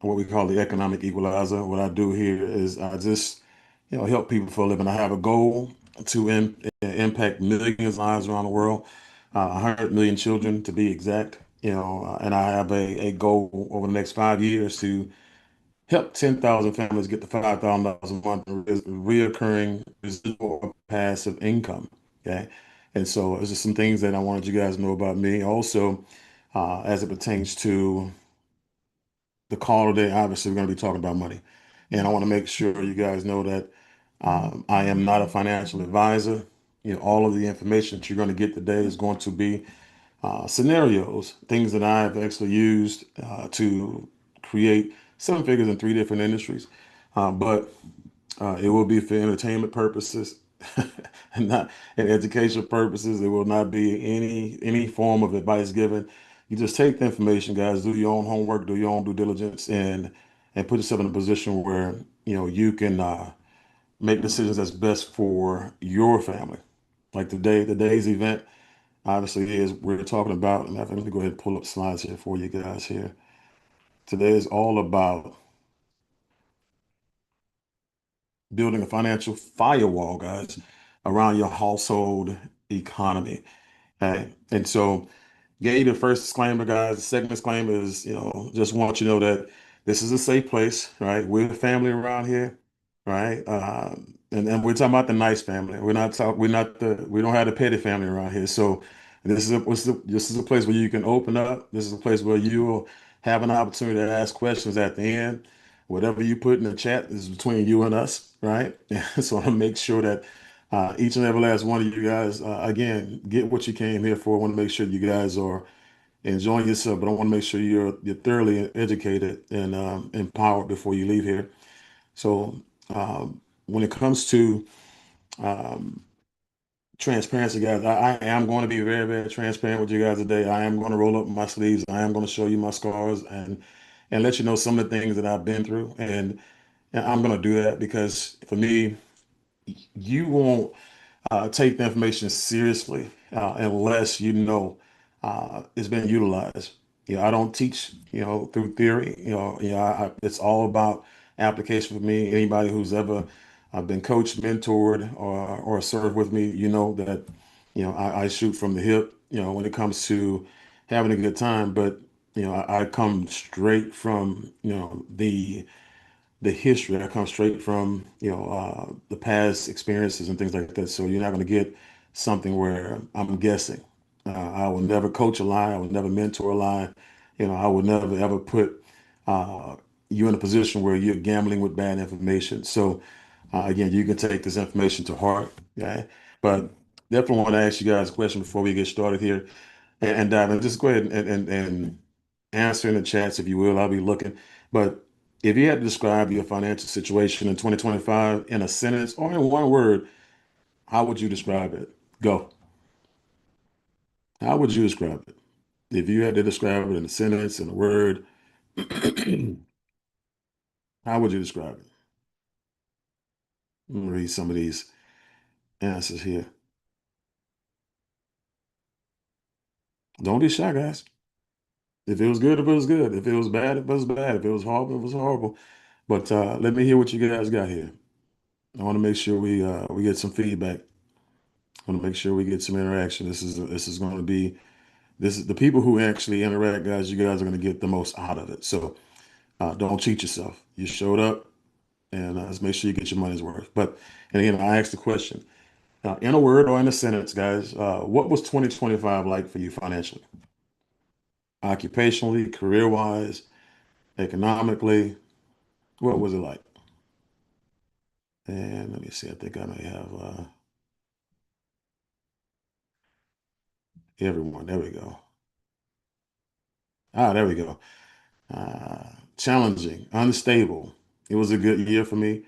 what we call the economic equalizer. What I do here is I just, help people for a living. I have a goal to impact millions of lives around the world, 100 million children to be exact. And I have a goal over the next 5 years to help 10,000 families get to $5,000 a month in reoccurring residual or passive income. Okay. And so there's just some things that I wanted you guys to know about me. Also, as it pertains to the call today, obviously we're going to be talking about money. And I want to make sure you guys know that I am not a financial advisor. All of the information that you're going to get today is going to be scenarios, things that I've actually used to create seven figures in three different industries. But it will be for entertainment purposes and not in educational purposes. There will not be any form of advice given. You just take the information, guys, do your own homework, do your own due diligence, and put yourself in a position where you can make decisions that's best for your family. Like today's event obviously is we're talking about, and let me go ahead and pull up slides here for you guys here. Today is all about building a financial firewall, guys, around your household economy. Okay. And so gave you the first disclaimer, guys. The second disclaimer is, just want you to know that this is a safe place, right? We're a family around here, right? And we're talking about the nice family. We don't have the petty family around here. So this is a place where you can open up. This is a place where you will have an opportunity to ask questions at the end. Whatever you put in the chat is between you and us, right? So I want to make sure that each and every last one of you guys, again, get what you came here for. I want to make sure you guys are enjoying yourself, but I want to make sure you're thoroughly educated and empowered before you leave here. So when it comes to um, transparency, guys, I am going to be very, very transparent with you guys today. I am going to roll up my sleeves. I am going to show you my scars and let you know some of the things that I've been through. And I'm going to do that because for me, you won't take the information seriously unless you know it's been utilized. I don't teach, through theory. It's all about application for me. Anybody who's ever been coached, mentored, or served with me, you know that, I shoot from the hip, when it comes to having a good time. But, I come straight from, the history. I come straight from, the past experiences and things like that. So you're not going to get something where I'm guessing. I will never coach a lie. I will never mentor a lie. I would never ever put uh, you in a position where you're gambling with bad information. So again, you can take this information to heart. Okay, but definitely want to ask you guys a question before we get started here and dive in. Just go ahead and answer in the chats if you will. I'll be looking. But if you had to describe your financial situation in 2025 in a sentence or in one word, how would you describe it? Go. How would you describe it? If you had to describe it in a sentence, in a word, how would you describe it? Let me read some of these answers here. Don't be shy, guys. If it was good, if it was good. If it was bad, if it was bad. If it was horrible, it was horrible. But let me hear what you guys got here. I want to make sure we get some feedback. I want to make sure we get some interaction. This is going to be this is the people who actually interact, guys. You guys are going to get the most out of it. So don't cheat yourself. You showed up, and let's make sure you get your money's worth. But and again, I asked the question in a word or in a sentence, guys. What was 2025 like for you financially, occupationally, career-wise, economically? What was it like? And let me see. I think I may have everyone. There we go. There we go. Uh, Challenging, unstable. It was a good year for me.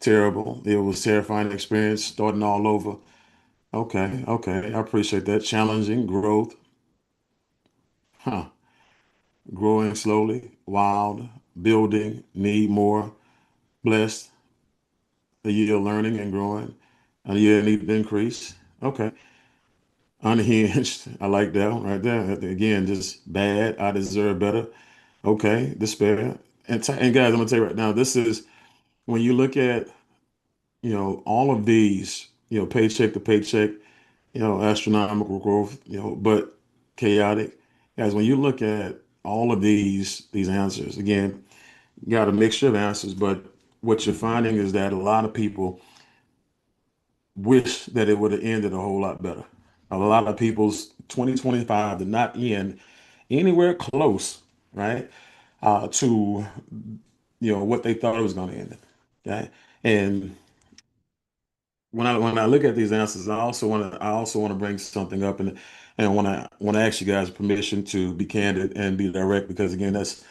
Terrible. It was terrifying experience, starting all over. Okay, okay. I appreciate that. Challenging, growth, huh? Growing slowly, wild, building, need more, blessed, a year learning and growing, a year need to increase. Okay. Unhinged. I like that one right there. Again, just bad. I deserve better. Okay. Despair. and guys, I'm gonna tell you right now, this is when you look at, all of these, paycheck to paycheck, astronomical growth, but chaotic. Guys, when you look at all of these answers, again, you got a mixture of answers, but what you're finding is that a lot of people wish that it would have ended a whole lot better. A lot of people's 2025 did not end anywhere close, right, to what they thought it was going to end. Okay, and when I look at these answers, I also want to bring something up, and want to ask you guys permission to be candid and be direct, because again, that's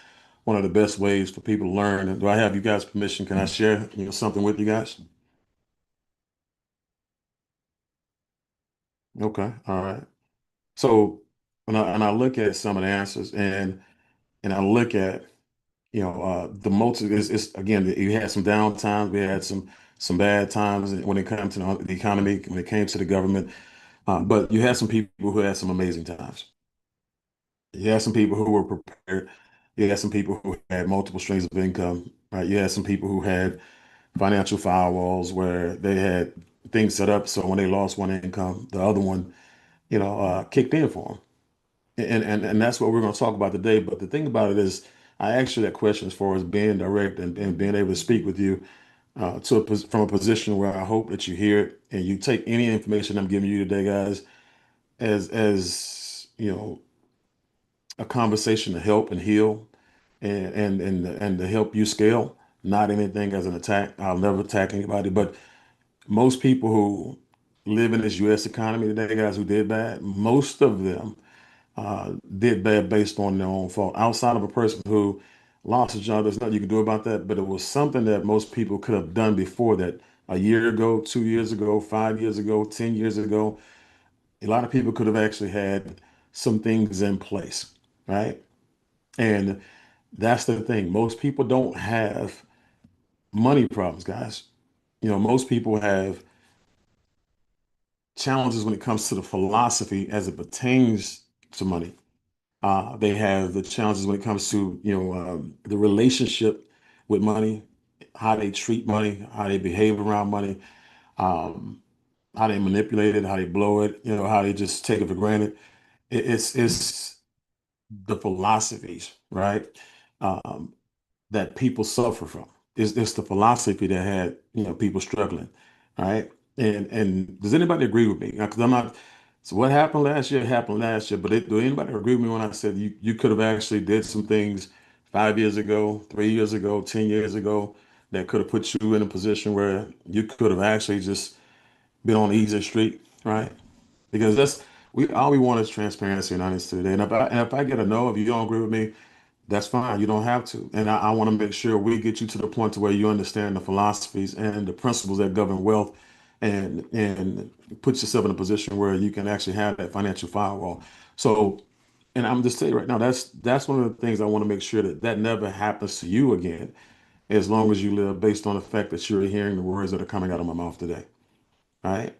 one of the best ways for people to learn. And do I have you guys' permission? Can I share something with you guys? Okay, all right. So when I look at some of the answers, and I look at the most is again, you had some down times, we had some bad times when it comes to the economy, when it came to the government, but you had some people who had some amazing times. You had some people who were prepared. You had some people who had multiple streams of income, right? You had some people who had financial firewalls where they had things set up so when they lost one income, the other one, kicked in for them. And that's what we're going to talk about today. But the thing about it is, I asked you that question as far as being direct and being able to speak with you from a position where I hope that you hear it and you take any information I'm giving you today, guys, as a conversation to help and heal and to help you scale, not anything as an attack. I'll never attack anybody, but most people who live in this U.S. economy today, guys, who did bad, most of them did bad based on their own fault. Outside of a person who lost a job, there's nothing you can do about that. But it was something that most people could have done before that. A year ago, 2 years ago, 5 years ago, 10 years ago, a lot of people could have actually had some things in place, right? And that's the thing. Most people don't have money problems, guys. Most people have challenges when it comes to the philosophy as it pertains to money. They have the challenges when it comes to the relationship with money, how they treat money, how they behave around money, um, how they manipulate it, how they blow it, how they just take it for granted. It's the philosophies, right? Um, that people suffer from. It's the philosophy that had people struggling, right? And does anybody agree with me? Because I'm not. So what happened last year. But do anybody agree with me when I said you could have actually did some things 5 years ago, 3 years ago, 10 years ago that could have put you in a position where you could have actually just been on the easy street, right? Because that's we all we want is transparency and honesty today. And if I get a no, if you don't agree with me, that's fine. You don't have to. And I want to make sure we get you to the point to where you understand the philosophies and the principles that govern wealth and put yourself in a position where you can actually have that financial firewall. So, and I'm just telling you right now, that's one of the things I want to make sure that never happens to you again, as long as you live based on the fact that you're hearing the words that are coming out of my mouth today. All right.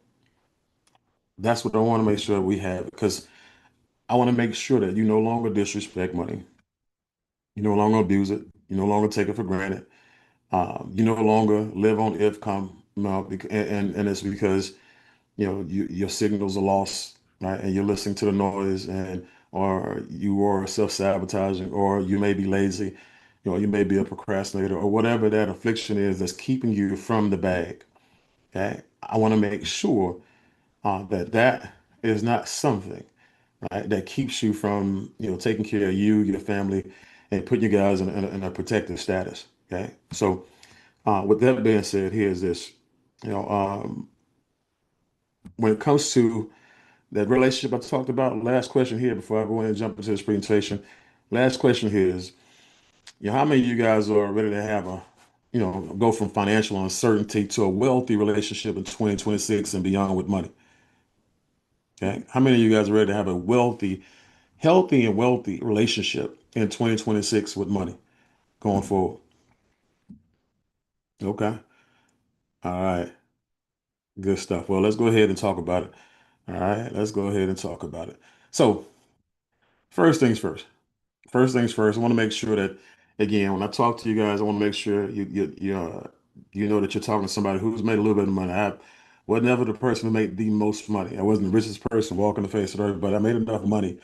That's what I want to make sure we have because I want to make sure that you no longer disrespect money. You no longer abuse it. You no longer take it for granted. You no longer live on if come, and it's because your signals are lost, right? And you're listening to the noise, and or you are self-sabotaging, or you may be lazy, you may be a procrastinator, or whatever that affliction is that's keeping you from the bag. Okay, I want to make sure that is not something, right, that keeps you from taking care of you, your family, and putting you guys in a protective status. Okay, so. With that being said, here's this. You know, um, when it comes to that relationship I talked about, last question here before I go in and jump into this presentation. Last question here is, how many of you guys are ready to have go from financial uncertainty to a wealthy relationship in 2026 and beyond with money? Okay. How many of you guys are ready to have a healthy and wealthy relationship in 2026 with money going forward? Okay. All right. Good stuff. Well, let's go ahead and talk about it. All right, let's go ahead and talk about it. So, first things first. First things first, I want to make sure that again, when I talk to you guys, I want to make sure you know that you're talking to somebody who's made a little bit of money. I was never the person who made the most money. I wasn't the richest person walking the face of the earth, but I made enough money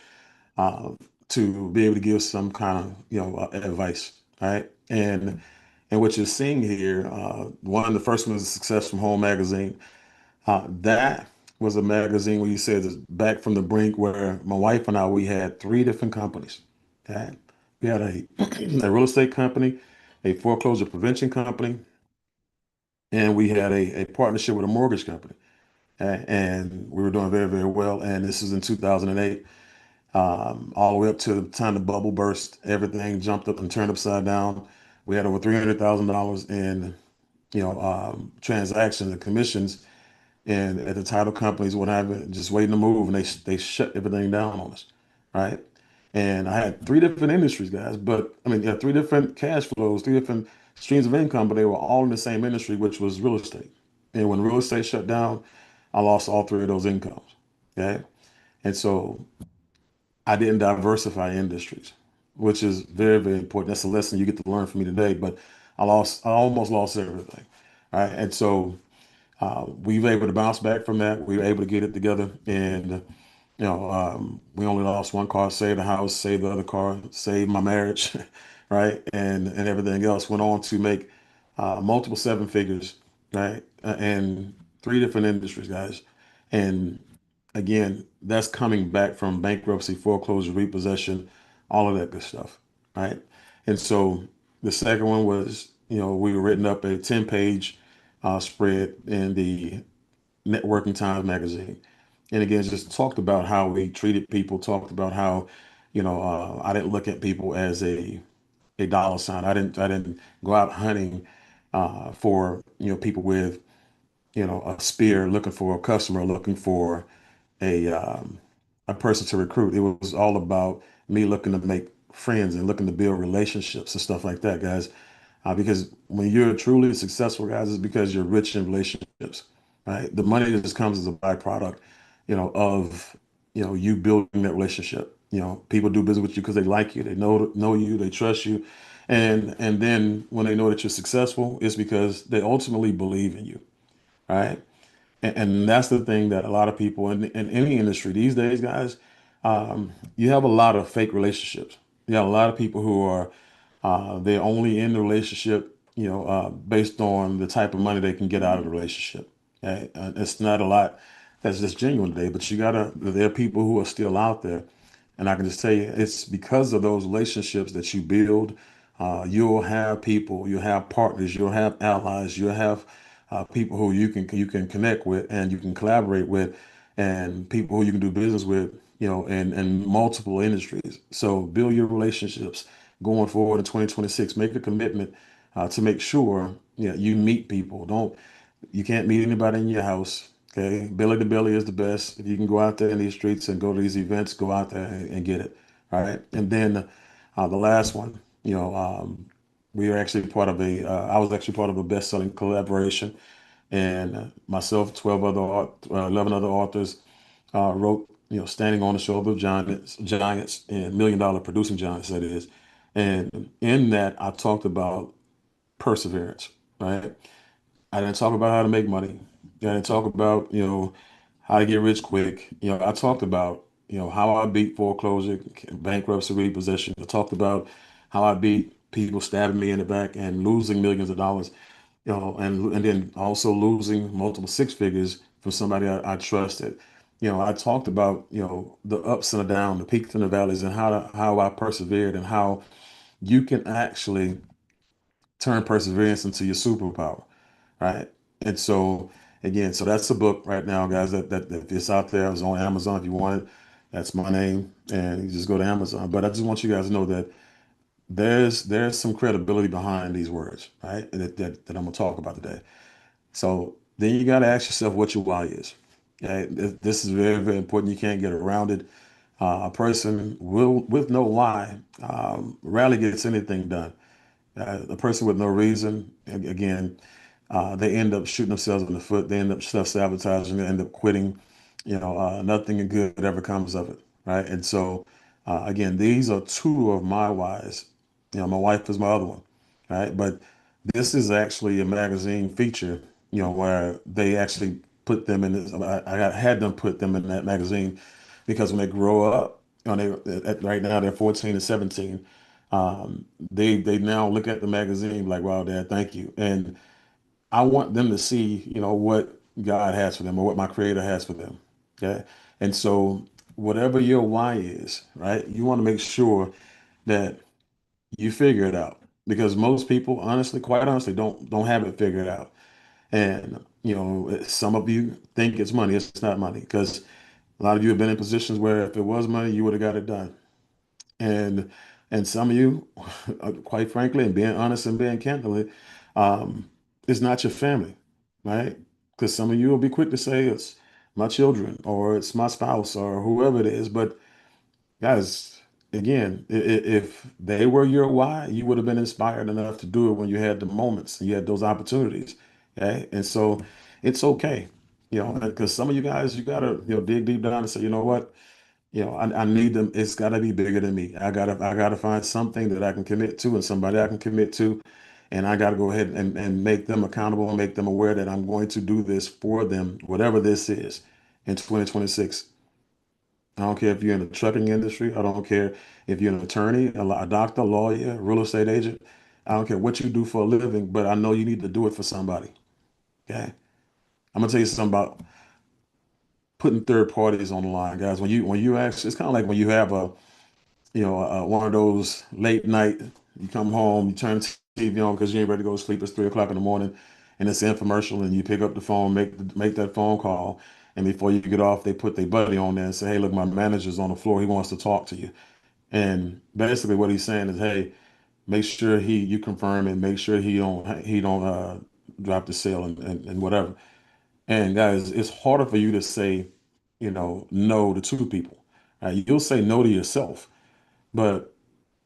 uh, to be able to give some kind of advice. All right, and what you're seeing here, one of the first ones is Success from Home magazine. That was a magazine where you said it's back from the brink, where my wife and I we had three different companies. Okay? We had a a real estate company, a foreclosure prevention company, and we had a partnership with a mortgage company. And we were doing very, very well. And this is in 2008, all the way up to the time the bubble burst. Everything jumped up and turned upside down. We had over $300,000 in transactions and commissions, and at the title companies, what have you, just waiting to move, and they shut everything down on us, right? And I had three different industries, guys, but I mean, yeah, three different cash flows, three different streams of income, but they were all in the same industry, which was real estate. And when real estate shut down, I lost all three of those incomes. Okay, and so I didn't diversify industries, which is very, very important. That's a lesson you get to learn from me today. But I almost lost everything. All right, and so we were able to bounce back from that. We were able to get it together, and we only lost one car, saved the house, saved the other car, saved my marriage, right, and everything else. Went on to make multiple seven figures, right, and three different industries, guys, and again, that's coming back from bankruptcy, foreclosure, repossession, all of that good stuff, right? And so the second one was, we were written up a 10-page spread in the Networking Times magazine. And again, just talked about how we treated people, talked about how, I didn't look at people as a dollar sign. I didn't go out hunting for, people with, a spear, looking for a customer, looking for a um, a person to recruit. It was all about me looking to make friends and looking to build relationships and stuff like that, guys. Because when you're truly successful, guys, it's because you're rich in relationships, right? The money just comes as a byproduct, of you building that relationship. People do business with you because they like you, they know you, they trust you, and then when they know that you're successful, it's because they ultimately believe in you, right? And that's the thing that a lot of people in any industry these days, guys, you have a lot of fake relationships. You have a lot of people who are they're only in the relationship, based on the type of money they can get out of the relationship. Okay? It's not a lot that's just genuine today, but there are people who are still out there. And I can just tell you, it's because of those relationships that you build. You'll have people, you'll have partners, you'll have allies, you'll have people who you can connect with and you can collaborate with, and people who you can do business with, in multiple industries. So build your relationships going forward in 2026. Make a commitment to make sure you meet people. You can't meet anybody in your house. Okay, belly to belly is the best. If you can go out there in these streets and go to these events, go out there and get it. All right, and then the last one, we are actually part of I was actually part of a best-selling collaboration, and myself, 11 other authors wrote, Standing on the Shoulder of Giants, and $1 million producing giants, that is. And in that, I talked about perseverance, right? I didn't talk about how to make money. I didn't talk about, how to get rich quick. I talked about, how I beat foreclosure, bankruptcy, repossession. I talked about how I beat people stabbing me in the back and losing millions of dollars, and then also losing multiple six figures from somebody I trusted. I talked about, the ups and the downs, the peaks and the valleys, and how I persevered, and how you can actually turn perseverance into your superpower, right? And so again, so that's the book right now, guys. That it's out there. It's on Amazon if you want it. That's my name, and you just go to Amazon. But I just want you guys to know that there's some credibility behind these words, right? That I'm gonna talk about today. So then you got to ask yourself what your why is. Okay? This is very, very important. You can't get around it. A person with no why rarely gets anything done. A person with no reason, again, they end up shooting themselves in the foot. They end up self-sabotaging. They end up quitting. Nothing good ever comes of it, right? And so, again, these are two of my whys. My wife is my other one, right? But this is actually a magazine feature, where they actually put them in this. Had them put them in that magazine because when they grow up, right now they're 14 and 17. They now look at the magazine like, wow, Dad, thank you. And I want them to see, what God has for them or what my creator has for them. Okay. And so whatever your why is, right, you want to make sure that you figure it out because most people, honestly, quite honestly, don't have it figured out. And some of you think it's money. It's not money because a lot of you have been in positions where if it was money, you would have got it done. And some of you, quite frankly, and being honest and being candid, it's not your family, right? Because some of you will be quick to say it's my children or it's my spouse or whoever it is. But guys, again, if they were your why, you would have been inspired enough to do it when you had the moments and you had those opportunities. Okay. And so it's okay, because some of you guys, you gotta, dig deep down and say, you know what? I need them. It's got to be bigger than me. I gotta find something that I can commit to and somebody I can commit to. And I got to go ahead and make them accountable and make them aware that I'm going to do this for them, whatever this is in 2026. I don't care if you're in the trucking industry. I don't care if you're an attorney, a doctor, lawyer, real estate agent. I don't care what you do for a living, but I know you need to do it for somebody. Okay. I'm gonna tell you something about putting third parties on the line, guys. When you actually, it's kind of like when you have one of those late night, you come home, you turn the TV on because you ain't ready to go to sleep. It's 3 o'clock in the morning and it's an infomercial and you pick up the phone, make that phone call. And before you get off, they put their buddy on there and say, hey, look, my manager's on the floor. He wants to talk to you. And basically what he's saying is, hey, make sure you confirm and make sure he don't drop the sale and whatever. And guys, it's harder for you to say, no to two people. You'll say no to yourself, but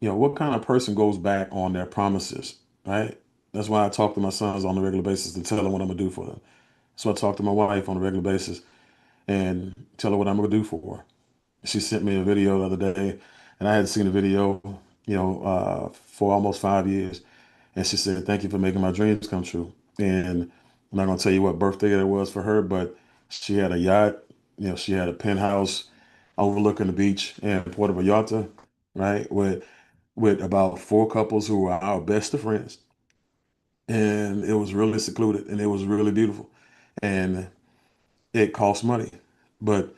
what kind of person goes back on their promises, right? That's why I talk to my sons on a regular basis to tell them what I'm gonna do for them. So I talk to my wife on a regular basis and tell her what I'm gonna do for her. She sent me a video the other day, and I hadn't seen a video, for almost 5 years. And she said, "Thank you for making my dreams come true." And I'm not gonna tell you what birthday it was for her, but she had a yacht. She had a penthouse overlooking the beach in Puerto Vallarta, right? With about four couples who were our best of friends. And it was really secluded and it was really beautiful. And it cost money. But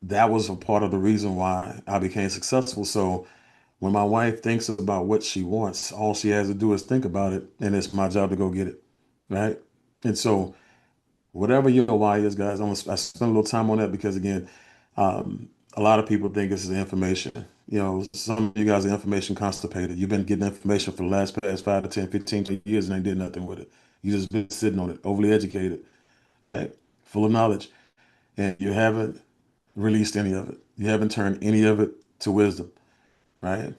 that was a part of the reason why I became successful. So when my wife thinks about what she wants, all she has to do is think about it, and it's my job to go get it. Right. And so whatever your why is, guys, I spend a little time on that because again, a lot of people think this is information. Some of you guys are information constipated. You've been getting information for the last past 5 to 10, 15, 20 years and they did nothing with it. You just been sitting on it, overly educated, right? Full of knowledge, and you haven't released any of it. You haven't turned any of it to wisdom, right?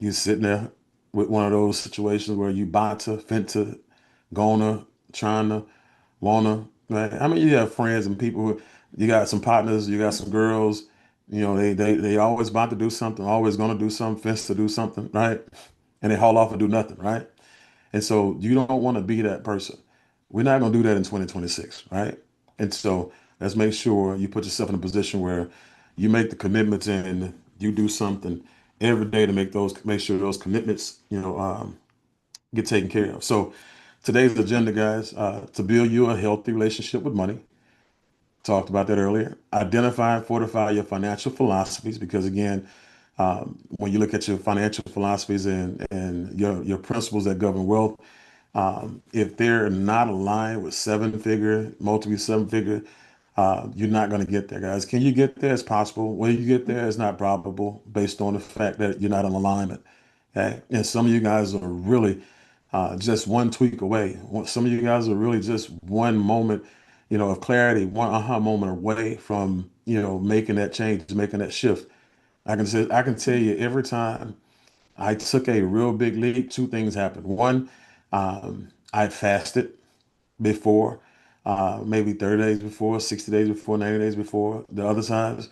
You're sitting there with one of those situations where you about to, finna, gonna, trying to, wanna, right? I mean, you have friends and people who, you got some partners, you got some girls, they always about to do something, always gonna do something, fence to do something, right? And they haul off and do nothing, right? And so you don't want to be that person. We're not going to do that in 2026, right? And so let's make sure you put yourself in a position where you make the commitments and you do something every day to make sure those commitments, get taken care of. So today's agenda, guys, to build you a healthy relationship with money. Talked about that earlier. Identify and fortify your financial philosophies because again, when you look at your financial philosophies and your principles that govern wealth, if they're not aligned with seven figure, multiple seven figure, you're not going to get there, guys. Can you get there? It's possible. Will you get there? It's not probable based on the fact that you're not in alignment. Okay. And some of you guys are really just one tweak away. Some of you guys are really just one moment, of clarity, one aha moment away from, making that change, making that shift. I can tell you every time I took a real big leap, two things happened. One, I fasted before, maybe 30 days before, 60 days before, 90 days before. The other times,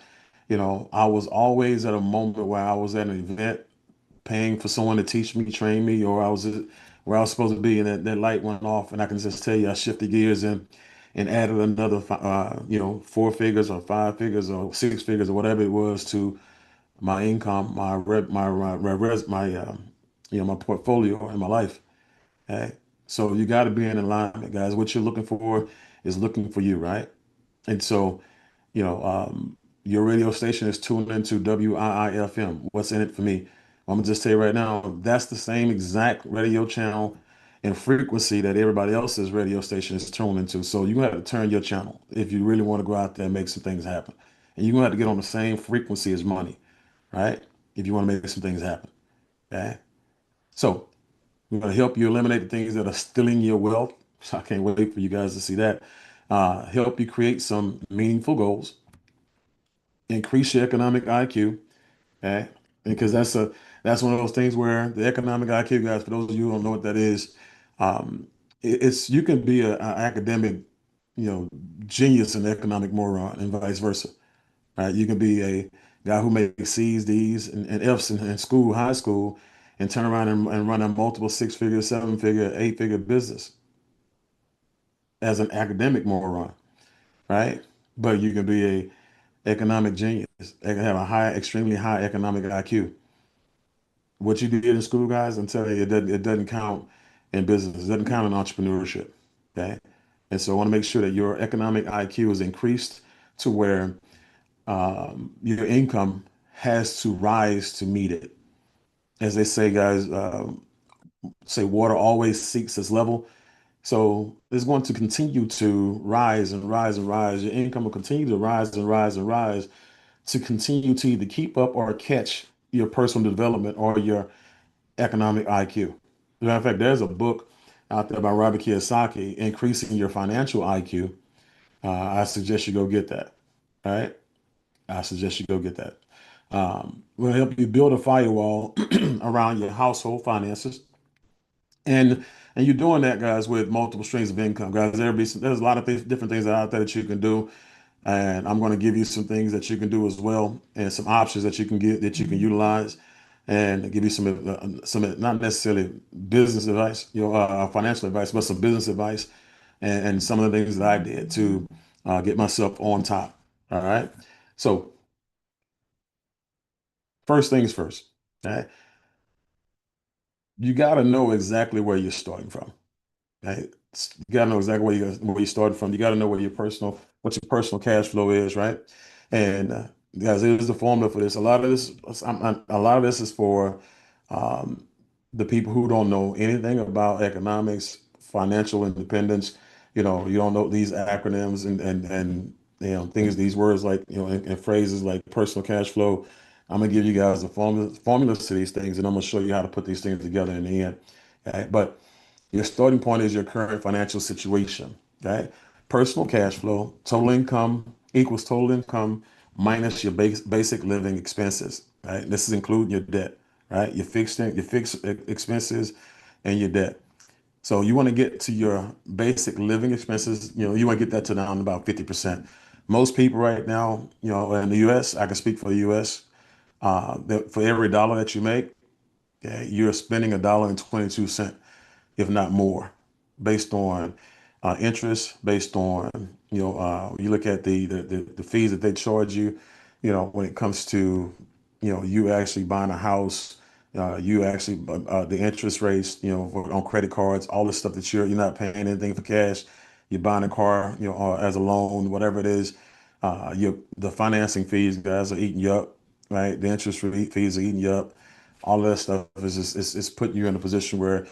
I was always at a moment where I was at an event paying for someone to teach me, train me, or I was where I was supposed to be, and that light went off, and I can just tell you I shifted gears and added another, four figures or five figures or six figures or whatever it was to my income, my rep, my portfolio and my life. Okay, so you got to be in alignment, guys. What you're looking for is looking for you, right? And so, you know, your radio station is tuned into WIIFM. What's in it for me? I'm gonna just tell you right now, that's the same exact radio channel and frequency that everybody else's radio station is tuned into. So you're gonna have to turn your channel if you really want to go out there and make some things happen. And you're gonna have to get on the same frequency as money, right? If you want to make some things happen. Okay. So we're gonna help you eliminate the things that are stealing your wealth. So I can't wait for you guys to see that. Help you create some meaningful goals, increase your economic IQ, okay? Because that's one of those things where the economic IQ, guys, for those of you who don't know what that is, it's you can be an academic, you know, genius and economic moron, and vice versa, right? You can be a guy who makes C's, D's, and F's in school, high school, and turn around and run a multiple six-figure, seven-figure, eight-figure business as an academic moron, right? But you can be a economic genius. They can have a high, extremely high economic IQ. What you did in school, guys, I'm telling you, it doesn't count in business. It doesn't count in entrepreneurship. Okay. And so I want to make sure that your economic IQ is increased to where your income has to rise to meet it. As they say, guys, say water always seeks its level. So it's going to continue to rise and rise and rise. Your income will continue to rise and rise and rise to continue to either keep up or catch your personal development or your economic IQ. As a matter of fact, there's a book out there by Robert Kiyosaki, Increasing Your Financial IQ. I suggest you go get that. All right. I suggest you go get that. We'll help you build a firewall around your household finances. And and you're doing that, guys, with multiple streams of income, guys. There's a lot of different things out there that you can do, and I'm going to give you some things that you can do as well, and some options that you can get that you can utilize, and give you some not necessarily business advice, financial advice, but some business advice, and some of the things that I did to get myself on top. All right. So first things first. Okay, you got to know exactly where you're starting from. Right? You gotta know exactly where you started from. You gotta know what your personal cash flow is, right? And guys, here's the formula for this. A lot of this is for um, the people who don't know anything about economics, financial independence. You don't know these acronyms and things, these words like and phrases like personal cash flow. I'm gonna give you guys the formulas to these things, and I'm gonna show you how to put these things together in the end. Okay? But your starting point is your current financial situation. Okay. Personal cash flow, total income equals total income minus your basic living expenses. Right. This is including your debt, right? Your fixed expenses and your debt. So you want to get to your basic living expenses. You want to get that to down about 50%. Most people right now, in the US, I can speak for the US, that for every dollar that you make, okay, you're spending $1.22, if not more, based on interest, based on you look at the fees that they charge you, when it comes to you actually buying a house, you actually the interest rates, on credit cards, all the stuff that you're not paying anything for cash, you're buying a car, as a loan, whatever it is, the financing fees, guys, are eating you up, right? The interest rate fees are eating you up. All of that stuff is just it's putting you in a position where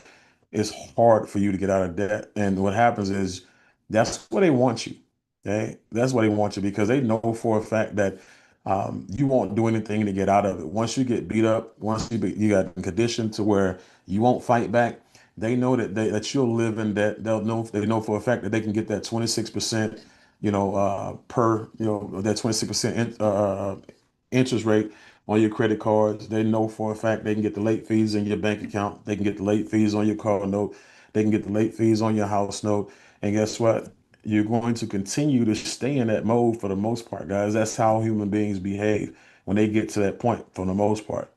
it's hard for you to get out of debt. And what happens is that's where they want you. Okay. That's why they want you because they know for a fact that you won't do anything to get out of it. Once you get beat up, once you got conditioned to where you won't fight back, they know that you'll live in debt. They know for a fact that they can get that 26%, per, that 26% interest rate on your credit cards. They know for a fact they can get the late fees in your bank account. They can get the late fees on your car note. They can get the late fees on your house note. And guess what? You're going to continue to stay in that mode for the most part, guys. That's how human beings behave when they get to that point for the most part.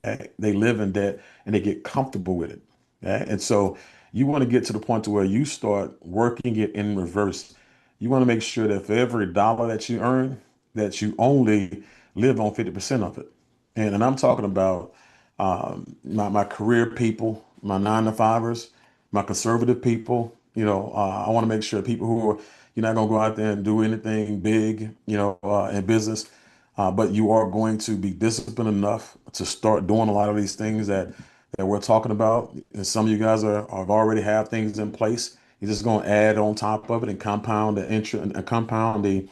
Okay? They live in debt and they get comfortable with it. Okay? And so you want to get to the point to where you start working it in reverse. You want to make sure that for every dollar that you earn, that you only live on 50% of it. And I'm talking about my career people, my nine to fivers, my conservative people. I want to make sure people who are, you're not going to go out there and do anything big, in business, but you are going to be disciplined enough to start doing a lot of these things that we're talking about. And some of you guys have already have things in place. You're just going to add on top of it and compound the interest and compound the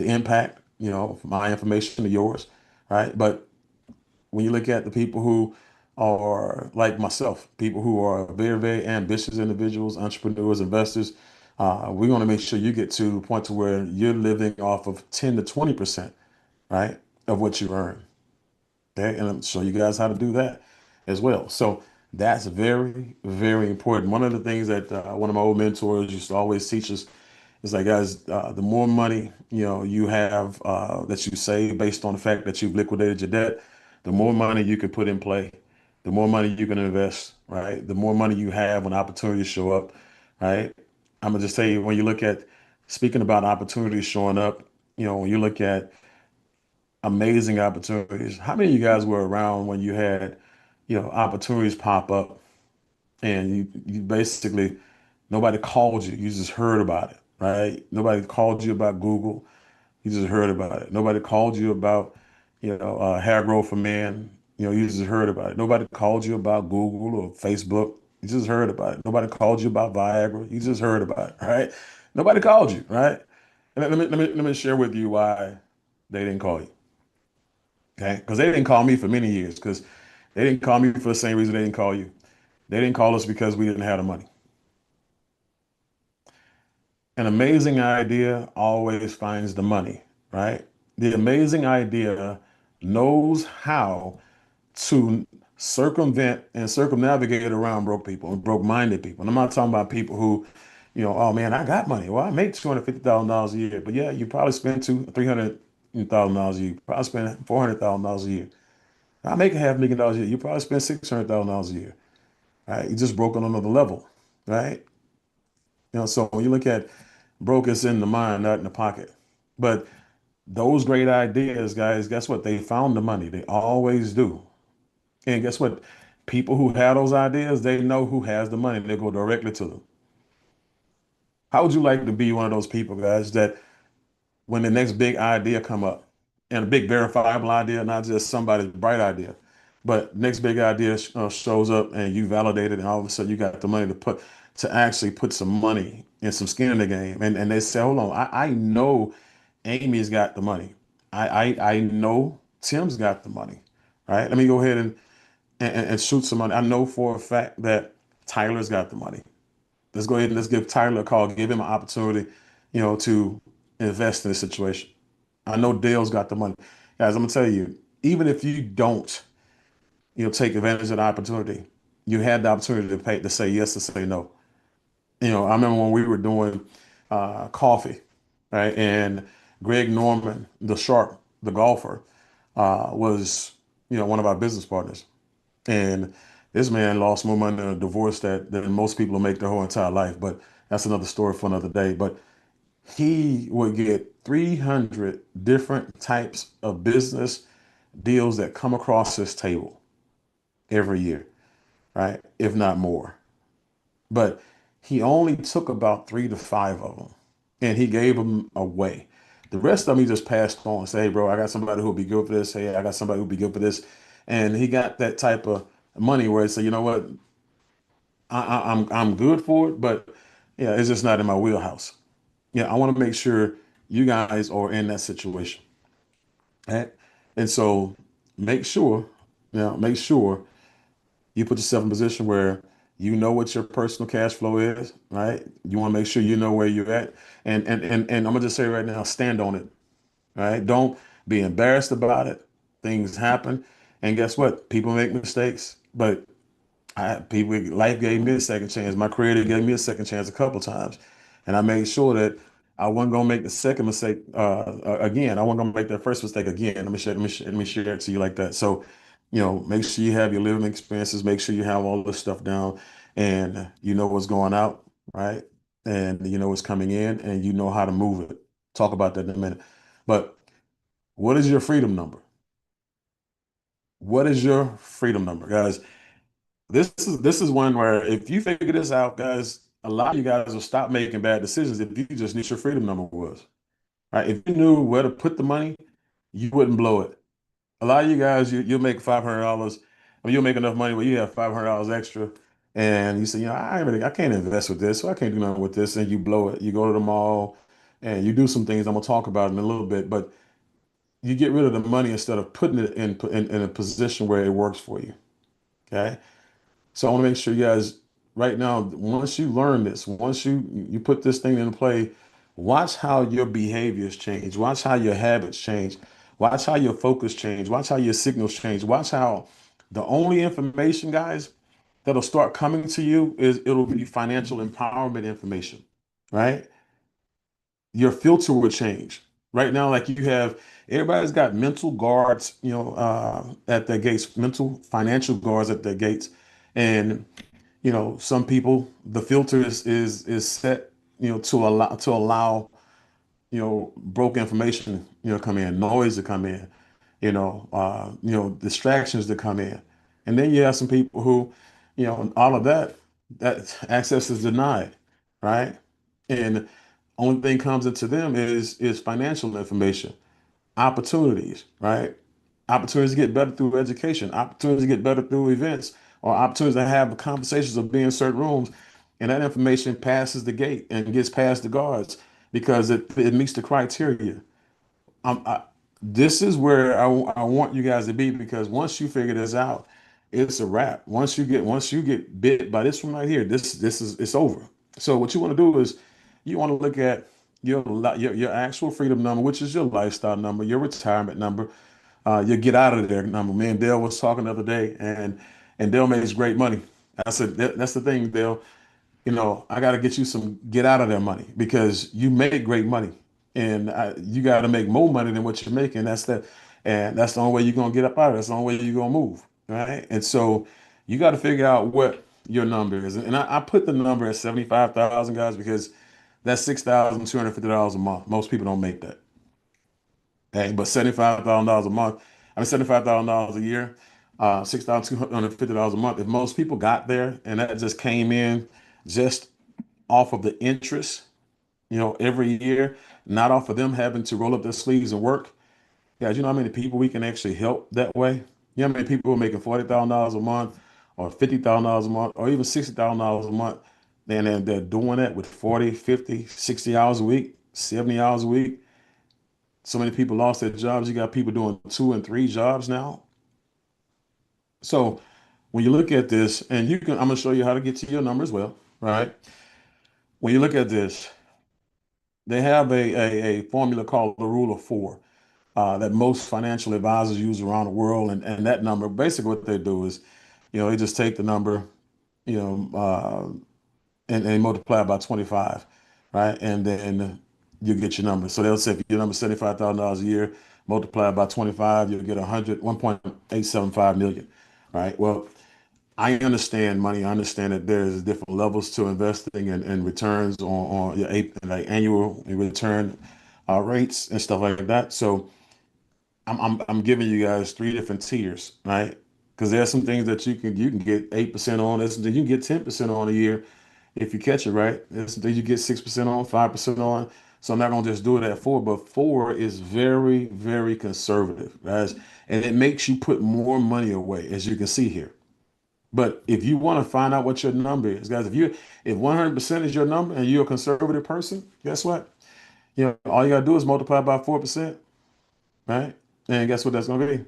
impact, my information to yours, right? But when you look at the people who are like myself, people who are very, very ambitious individuals, entrepreneurs, investors, we want to make sure you get to the point to where you're living off of 10 to 20%, right, of what you earn. Okay, and I'm show you guys how to do that as well. So that's very, very important. One of the things that one of my old mentors used to always teach us is like, guys, the more money you have that you save based on the fact that you've liquidated your debt, the more money you can put in play, the more money you can invest, right? The more money you have when opportunities show up, right? I'm gonna just tell you when you look at speaking about opportunities showing up, when you look at amazing opportunities. How many of you guys were around when you had, opportunities pop up and you basically nobody called you. You just heard about it, right? Nobody called you about Google. You just heard about it. Nobody called you about, hair growth for men. You just heard about it. Nobody called you about Google or Facebook. You just heard about it. Nobody called you about Viagra. You just heard about it, right? Nobody called you, right? And let me share with you why they didn't call you. Okay, because they didn't call me for many years. Because they didn't call me for the same reason they didn't call you. They didn't call us because we didn't have the money. An amazing idea always finds the money, right? The amazing idea knows how to circumvent and circumnavigate around broke people and broke-minded people. And I'm not talking about people who, oh man, I got money. Well, I make $250,000 a year, but yeah, you probably spend $300,000 a year. You probably spend $400,000 a year. I make a $500,000 a year. You probably spend $600,000 a year, right? You just broke on another level, right? So when you look at broke, it's in the mind, not in the pocket. But those great ideas, guys, guess what? They found the money. They always do. And guess what? People who have those ideas, they know who has the money. They go directly to them. How would you like to be one of those people, guys, that when the next big idea come up and a big verifiable idea, not just somebody's bright idea, but next big idea shows up and you validate it and all of a sudden you got the money to actually put some money and some skin in the game. And they say, hold on, I know Amy's got the money. I know Tim's got the money, right? Let me go ahead and shoot some money. I know for a fact that Tyler's got the money. Let's go ahead and let's give Tyler a call, give him an opportunity, to invest in this situation. I know Dale's got the money. Guys, I'm gonna tell you, even if you don't, take advantage of the opportunity, you had the opportunity to pay to say yes to say no. I remember when we were doing coffee, right? And Greg Norman, the sharp, the golfer, was, one of our business partners. And this man lost more money in a divorce than most people will make their whole entire life. But that's another story for another day. But he would get 300 different types of business deals that come across his table every year, right? If not more. But he only took about 3 to 5 of them and he gave them away. The rest of them he just passed on and say, hey, bro, I got somebody who'll be good for this. Hey, I got somebody who'll be good for this. And he got that type of money where he said, you know what, I'm good for it, but yeah, it's just not in my wheelhouse. Yeah, I want to make sure you guys are in that situation. Right? And so make sure, make sure you put yourself in a position where you know what your personal cash flow is, right? You want to make sure you know where you're at. And I'm gonna just say right now, stand on it. Right? Don't be embarrassed about it. Things happen. And guess what? People make mistakes, but life gave me a second chance. My creator gave me a second chance a couple times, and I made sure that I wasn't gonna make the second mistake again. I wasn't gonna make that first mistake again. Let me share it to you like that. So Make sure you have your living expenses, make sure you have all this stuff down and you know what's going out, right? And you know what's coming in and you know how to move it. Talk about that in a minute. But what is your freedom number? What is your freedom number, guys? This is one where if you figure this out, guys, a lot of you guys will stop making bad decisions if you just knew what your freedom number was. Right? If you knew where to put the money, you wouldn't blow it. A lot of you guys, you'll make $500. I mean, you'll make enough money where you have $500 extra, and you say, I can't invest with this, so I can't do nothing with this, and you blow it. You go to the mall, and you do some things I'm gonna talk about in a little bit, but you get rid of the money instead of putting it in a position where it works for you. Okay. So I want to make sure you guys right now, once you learn this, once you put this thing into play, watch how your behaviors change, watch how your habits change, watch how your focus change, watch how your signals change, watch how the only information, guys, that'll start coming to you is it'll be financial empowerment information, right? Your filter will change. Right now, like you have, everybody's got mental guards, at their gates, mental financial guards at their gates. And some people, the filter is set, to allow, broke information, come in, noise to come in, distractions to come in. And then you have some people who, all of that access is denied, right? And only thing comes into them is financial information, opportunities, right? Opportunities to get better through education, opportunities to get better through events, or opportunities to have conversations or be in certain rooms. And that information passes the gate and gets past the guards because it meets the criteria. I, this is where I want you guys to be because once you figure this out, it's a wrap. Once you get bit by this one right here, this is it's over. So what you want to do is you want to look at your actual freedom number, which is your lifestyle number, your retirement number, your get out of there number. Me and Dale was talking the other day, and Dale makes great money. I said that's the thing, Dale. I got to get you some get out of there money because you make great money and you got to make more money than what you're making. And that's the only way you're going to get up out of it. That's the only way you're going to move. Right. And so you got to figure out what your number is. And I put the number at 75,000 guys because that's $6,250 a month. Most people don't make that. Okay. But $75,000 a month, I mean, $75,000 a year, $6,250 a month. If most people got there and that just came in just off of the interest, every year, not off of them having to roll up their sleeves and work. Guys, you know how many people we can actually help that way? You know how many people are making $40,000 a month or $50,000 a month or even $60,000 a month? And then they're doing that with 40, 50, 60 hours a week, 70 hours a week. So many people lost their jobs. You got people doing 2 and 3 jobs now. So when you look at this, and I'm gonna show you how to get to your number as well, right? When you look at this, they have a formula called the rule of four that most financial advisors use around the world. And that number, basically what they do is, they just take the number, you know, uh, and multiply it by 25, right? And then you get your number. So they'll say if your number is $75,000 a year, multiply it by 25, you'll get 1.875 million, right? Well, I understand money. I understand that there's different levels to investing and returns on your like annual return rates and stuff like that. So I'm giving you guys 3 different tiers, right? Because there's some things that you can get 8% on. There's some things you can get 10% on a year if you catch it right. There's some things you get 6% on, 5% on. So I'm not gonna just do it at four, but four is very, very conservative, guys. And it makes you put more money away, as you can see here. But if you want to find out what your number is, guys, if 100% is your number and you're a conservative person, guess what? All you gotta do is multiply by 4%, right? And guess what that's gonna be?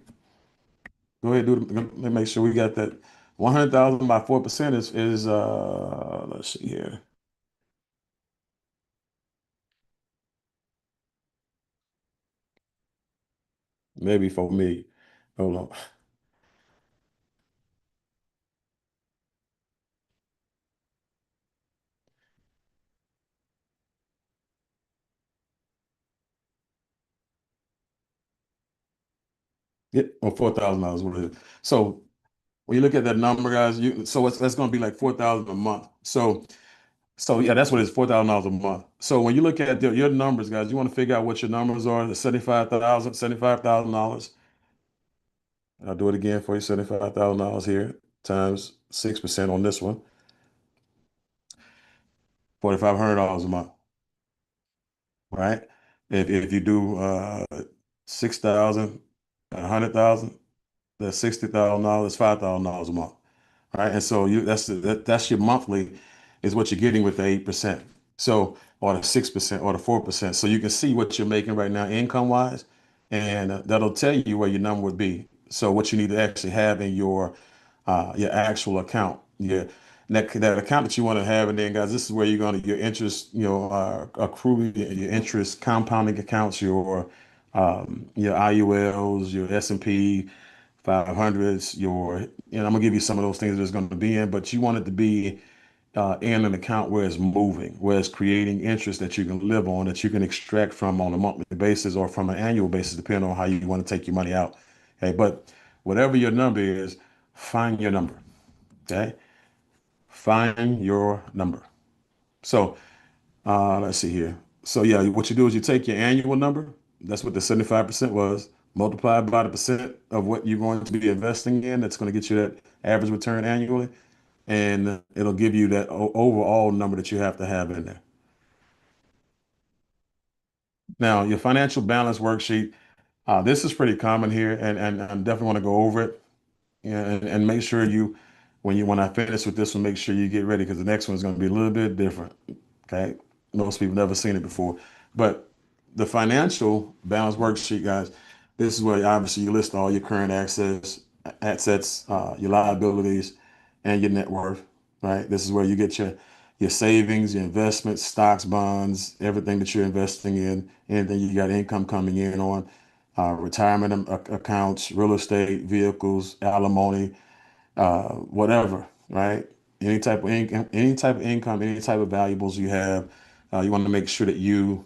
Go ahead, let me make sure we got that. 100,000 by 4% is let's see here. Maybe for me. Hold on. Yeah, or $4,000 what it is. So when you look at that number, guys, so that's going to be like 4,000 a month. So yeah, that's what it's $4,000 a month. So when you look at your numbers, guys, you want to figure out what your numbers are. The $75,000. I'll do it again for you. $75,000 here times 6% on this one, $4,500 a month, right? If you do 6,000, 100,000, that's $60,000, $5,000 a month. Right? And so that's your monthly is what you're getting with the 8%. So, or the 6% or the 4%. So you can see what you're making right now income wise, and that'll tell you where your number would be. So what you need to actually have in your actual account, that account that you want to have, and then guys, this is where you're going to your interest, accrue your interest, compounding accounts, your IULs, your S&P 500s, I'm gonna give you some of those things that it's going to be in, but you want it to be in an account where it's moving, where it's creating interest that you can live on, that you can extract from on a monthly basis or from an annual basis, depending on how you want to take your money out. Okay, but whatever your number is, find your number. Okay, find your number. So let's see here. So yeah, what you do is you take your annual number. That's what the 75% was. Multiply by the percent of what you're going to be investing in. That's going to get you that average return annually, and it'll give you that overall number that you have to have in there. Now, your financial balance worksheet. This is pretty common here, and I definitely want to go over it and make sure when I finish with this one, make sure you get ready because the next one is going to be a little bit different. Okay, most people never seen it before, but the financial balance worksheet, guys, this is where obviously you list all your current assets, your liabilities, and your net worth. Right, this is where you get your savings, your investments, stocks, bonds, everything that you're investing in, anything you got income coming in on, retirement accounts, real estate, vehicles, alimony, whatever, right? Any type of income, any type of valuables you have, you want to make sure that you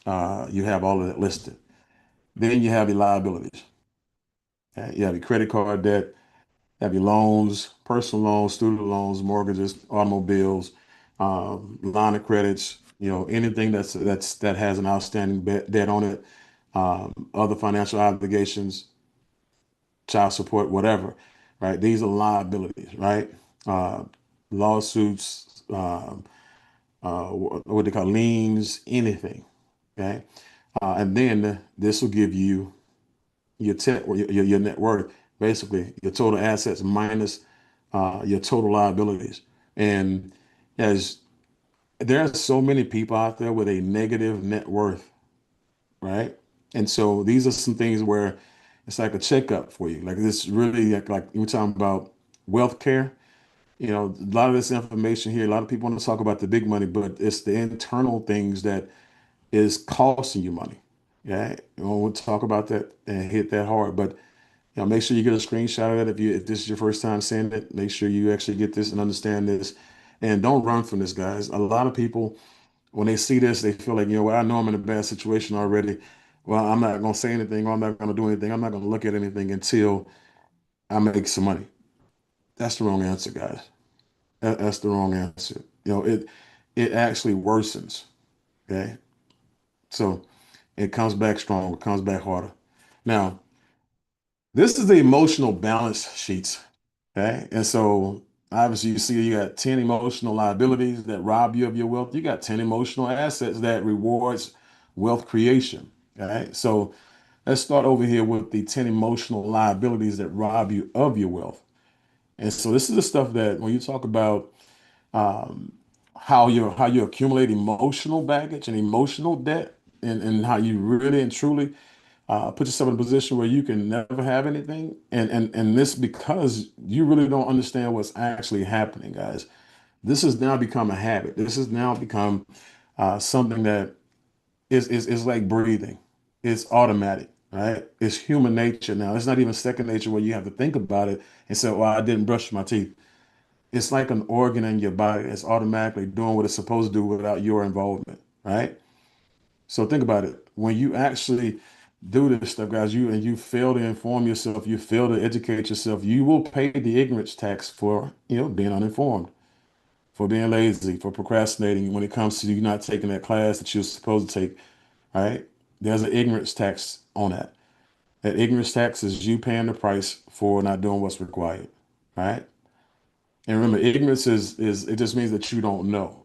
have all of that listed. Then you have your liabilities. Okay? You have your credit card debt, you have your loans, personal loans, student loans, mortgages, automobiles, line of credits. Anything that has an outstanding debt on it, other financial obligations, child support, whatever, right? These are liabilities, right? Uh, Lawsuits, what they call liens, anything, okay? And then this will give you your net worth, basically your total assets minus your total liabilities. And as there are so many people out there with a negative net worth, right? And so these are some things where it's like a checkup for you. Like this really like we're talking about wealth care. A lot of this information here, a lot of people want to talk about the big money, but it's the internal things that is costing you money. Yeah, we'll talk about that and hit that hard. But make sure you get a screenshot of it if this is your first time seeing it. Make sure you actually get this and understand this, and don't run from this, guys. A lot of people when they see this, they feel like, well, I know I'm in a bad situation already. Well, I'm not going to say anything, or I'm not going to do anything. I'm not going to look at anything until I make some money. That's the wrong answer, guys. That's the wrong answer. It actually worsens. Okay, so it comes back strong. It comes back harder. Now, this is the emotional balance sheets. Okay, and so obviously you see you got 10 emotional liabilities that rob you of your wealth. You got 10 emotional assets that rewards wealth creation. Okay, so let's start over here with the 10 emotional liabilities that rob you of your wealth. And so this is the stuff that when you talk about um, how you accumulate emotional baggage and emotional debt, and how you really and truly put yourself in a position where you can never have anything, and this because you really don't understand what's actually happening, guys. This has now become a habit. This has now become something that is like breathing. It's automatic, right? It's human nature now. It's not even second nature where you have to think about it and say, "Well, I didn't brush my teeth." It's like an organ in your body. It's automatically doing what it's supposed to do without your involvement, right? So think about it. When you actually do this stuff, guys, you fail to inform yourself, you fail to educate yourself, you will pay the ignorance tax for, being uninformed, for being lazy, for procrastinating when it comes to you not taking that class that you're supposed to take, right? There's an ignorance tax on that. That ignorance tax is you paying the price for not doing what's required, right? And remember, ignorance is it just means that you don't know,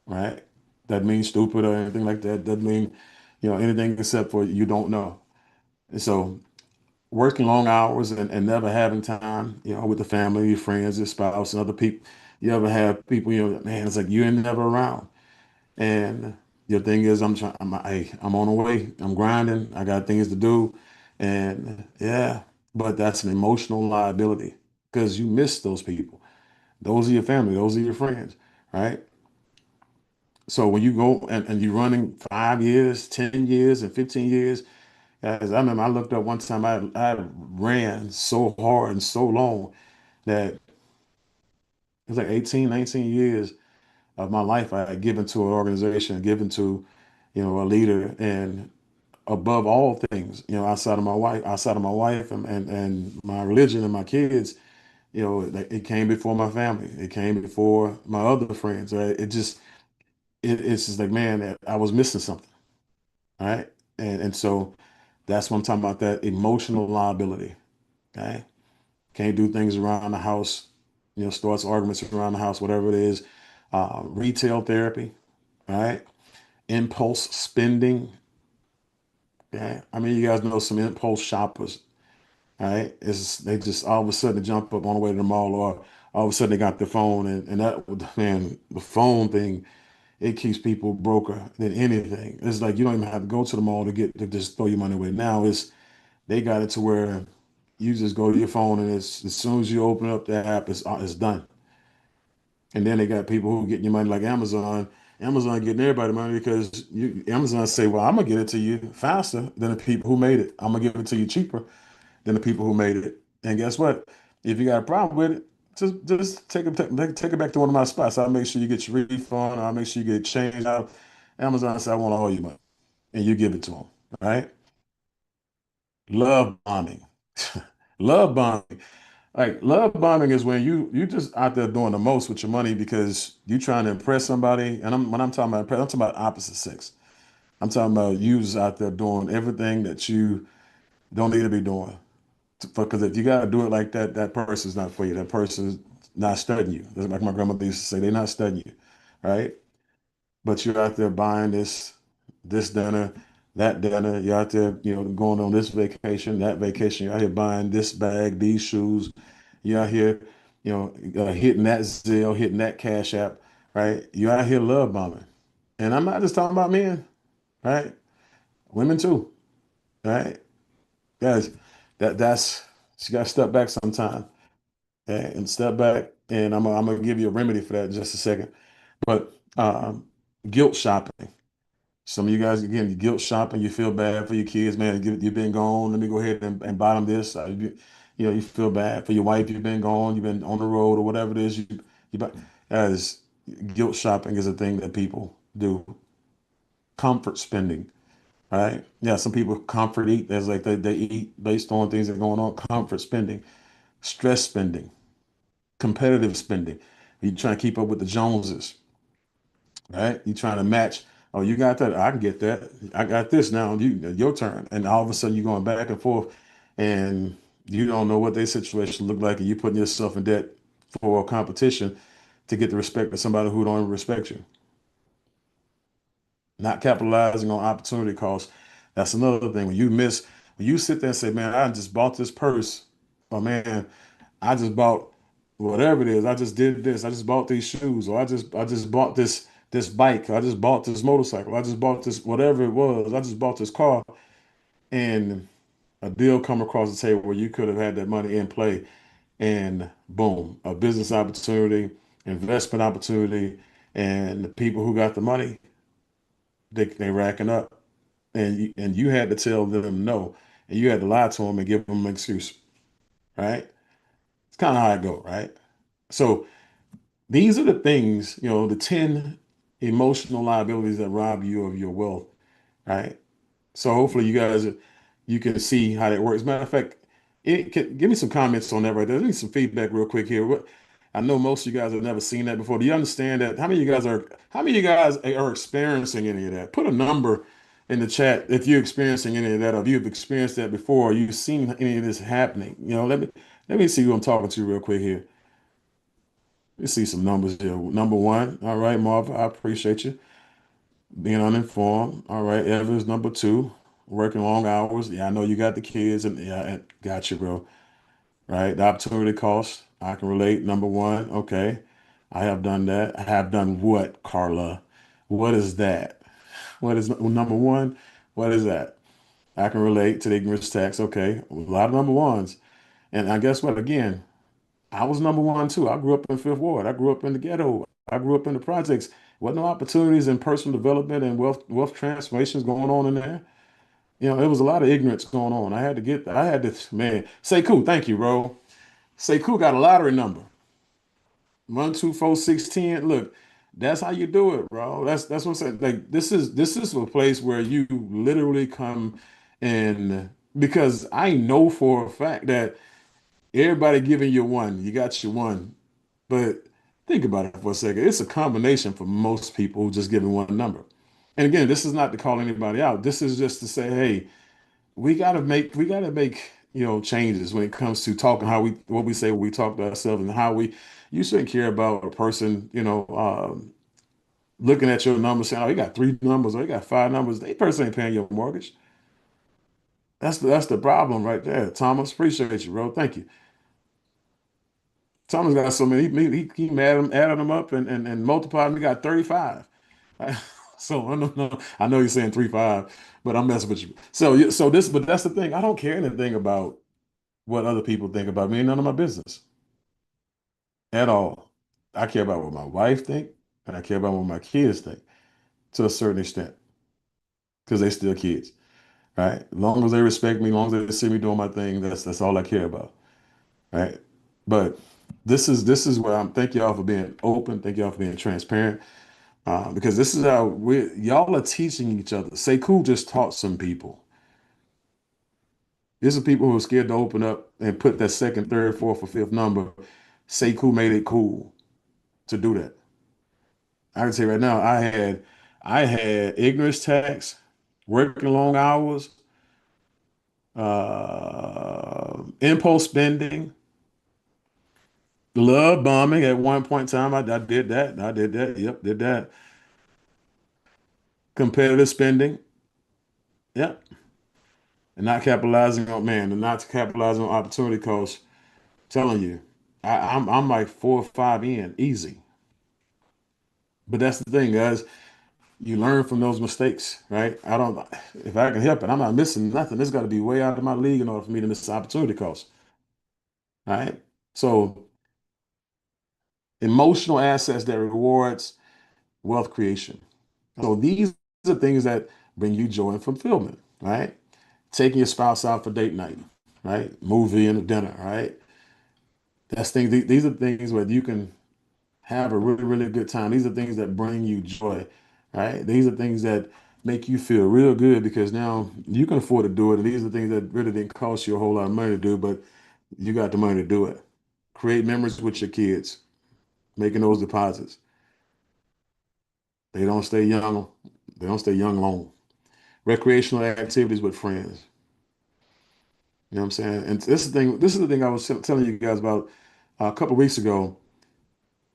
right? That means stupid or anything like that. Doesn't mean, anything except for you don't know. And so working long hours and never having time, with the family, your friends, your spouse, and other people. You ever have people, man, it's like you ain't never around. And your thing is, I'm on the way. I'm grinding. I got things to do. And yeah, but that's an emotional liability because you miss those people. Those are your family. Those are your friends, right? So when you go and you're running 5 years, 10 years, and 15 years, as I remember, I looked up one time, I ran so hard and so long that it was like 18, 19 years of my life I had given to an organization, given to, a leader, and above all things, outside of my wife and my religion and my kids, it came before my family. It came before my other friends. Right? It's just like, man, that I was missing something. All right. And so that's what I'm talking about, that emotional liability. Okay. Can't do things around the house, starts arguments around the house, whatever it is. Retail therapy, right? Impulse spending. Okay. I mean, you guys know some impulse shoppers, right? They just all of a sudden jump up on the way to the mall, or all of a sudden they got their phone, and that, man, the phone thing, it keeps people broker than anything. It's like you don't even have to go to the mall to just throw your money away. Now they got it to where you just go to your phone, and as soon as you open up the app, it's done. And then they got people who get your money like Amazon. Amazon getting everybody money because Amazon say, well, I'm gonna get it to you faster than the people who made it. I'm gonna give it to you cheaper than the people who made it. And guess what? If you got a problem with it, just take it back to one of my spots. I'll make sure you get your refund. I'll make sure you get changed out. Amazon said, I want to owe you money, and you give it to them. Right? Love bombing. Love bombing. Like love bombing is when you just out there doing the most with your money because you trying to impress somebody. And when I'm talking about impress, I'm talking about opposite sex. I'm talking about you just out there doing everything that you don't need to be doing. Because if you got to do it like that, that person's not for you. That person's not studying you. That's like my grandmother used to say, they're not studying you, right? But you're out there buying this dinner, that dinner. You're out there, going on this vacation, that vacation. You're out here buying this bag, these shoes. You're out here, hitting that Zelle, hitting that Cash App, right? You're out here love bombing. And I'm not just talking about men, right? Women too, right? Guys, that's you got to step back sometime. Okay, and step back, and I'm gonna give you a remedy for that in just a second. But guilt shopping. Some of you guys, again, you guilt shopping. You feel bad for your kids, man. You've been gone. Let me go ahead and buy them this. You feel bad for your wife. You've been gone. You've been on the road or whatever it is. You buy, as guilt shopping is a thing that people do. Comfort spending, right? Yeah, some people comfort eat. There's like they eat based on things that are going on. Comfort spending, stress spending, competitive spending. You trying to keep up with the Joneses, right? You trying to match. Oh, you got that? I can get that. I got this now. Your turn. And all of a sudden, you're going back and forth, and you don't know what their situation look like, and you putting yourself in debt for a competition to get the respect of somebody who don't even respect you. Not capitalizing on opportunity costs. That's another thing. When you sit there and say, man, I just bought this purse, or man, I just bought whatever it is. I just did this. I just bought these shoes, or I just bought this bike. I just bought this motorcycle. I just bought this whatever it was. I just bought this car, and a deal come across the table where you could have had that money in play, and boom, a business opportunity, investment opportunity, and the people who got the money, they racking up, and you had to tell them no, and you had to lie to them and give them an excuse, right? It's kind of how it go, right? So these are the things, the 10 emotional liabilities that rob you of your wealth, right? So hopefully you guys you can see how that works. Matter of fact, give me some comments on that right there. Give me some feedback real quick here. I know most of you guys have never seen that before. Do you understand that? How many of you guys are experiencing any of that? Put a number in the chat if you're experiencing any of that, or if you've experienced that before, or you've seen any of this happening. Let me see who I'm talking to real quick here. Let me see some numbers here. Number one. All right, Marva, I appreciate you being uninformed. All right, Evans, number two, working long hours. Yeah, I know you got the kids, and yeah, I got you, bro. Right, the opportunity cost. I can relate. Number one, okay, I have done that. I have done what, Carla? What is that? What is number one? What is that? I can relate to the ignorance tax. Okay, a lot of number ones, and I guess what? Again, I was number one too. I grew up in Fifth Ward. I grew up in the ghetto. I grew up in the projects. Wasn't no opportunities in personal development and wealth transformations going on in there. There was a lot of ignorance going on. I had to, man, say cool, thank you, bro. Say cool got a lottery number. 124610. Look, that's how you do it, bro. That's what I'm saying. Like this is a place where you literally come and because I know for a fact that everybody giving you one, you got your one. But think about it for a second. It's a combination for most people who just giving one number. And again, this is not to call anybody out. This is just to say, hey, we gotta make changes when it comes to talking how we what we say when we talk to ourselves and how we you shouldn't care about a person looking at your numbers saying, oh, you got three numbers or you got five numbers. They person ain't paying your mortgage. That's the problem right there. Thomas, appreciate you, bro. Thank you. Thomas got so many. He added them up and multiplied them. He got 35. So I know you're saying 3 5, but I'm messing with you. But that's the thing. I don't care anything about what other people think about me. None of my business at all. I care about what my wife think, and I care about what my kids think to a certain extent because they still kids, right? As long as they respect me, as long as they see me doing my thing, that's all I care about, right? But this is where I'm. Thank y'all for being open. Thank y'all for being transparent. Because this is how y'all are teaching each other. Say cool just taught some people. These are people who are scared to open up and put that second, third, fourth, or fifth number. Say cool made it cool to do that. I can say right now, I had ignorance tax, working long hours, impulse spending, love bombing. At one point in time, I did that. I did that. Yep, did that. Competitive spending. Yep. And not capitalizing on opportunity costs. Telling you, I'm like 4 or 5 in easy. But that's the thing, guys. You learn from those mistakes, right? I don't. If I can help it, I'm not missing nothing. It's got to be way out of my league in order for me to miss opportunity costs. All right. So emotional assets that rewards wealth creation. So these are things that bring you joy and fulfillment, right? Taking your spouse out for date night, right? Movie and a dinner, right? That's things. These are things where you can have a really, really good time. These are things that bring you joy, right? These are things that make you feel real good because now you can afford to do it. And these are things that really didn't cost you a whole lot of money to do, but you got the money to do it. Create memories with your kids, making those deposits. They don't stay young. They don't stay young long. Recreational activities with friends. You know what I'm saying? And this is the thing I was telling you guys about a couple of weeks ago.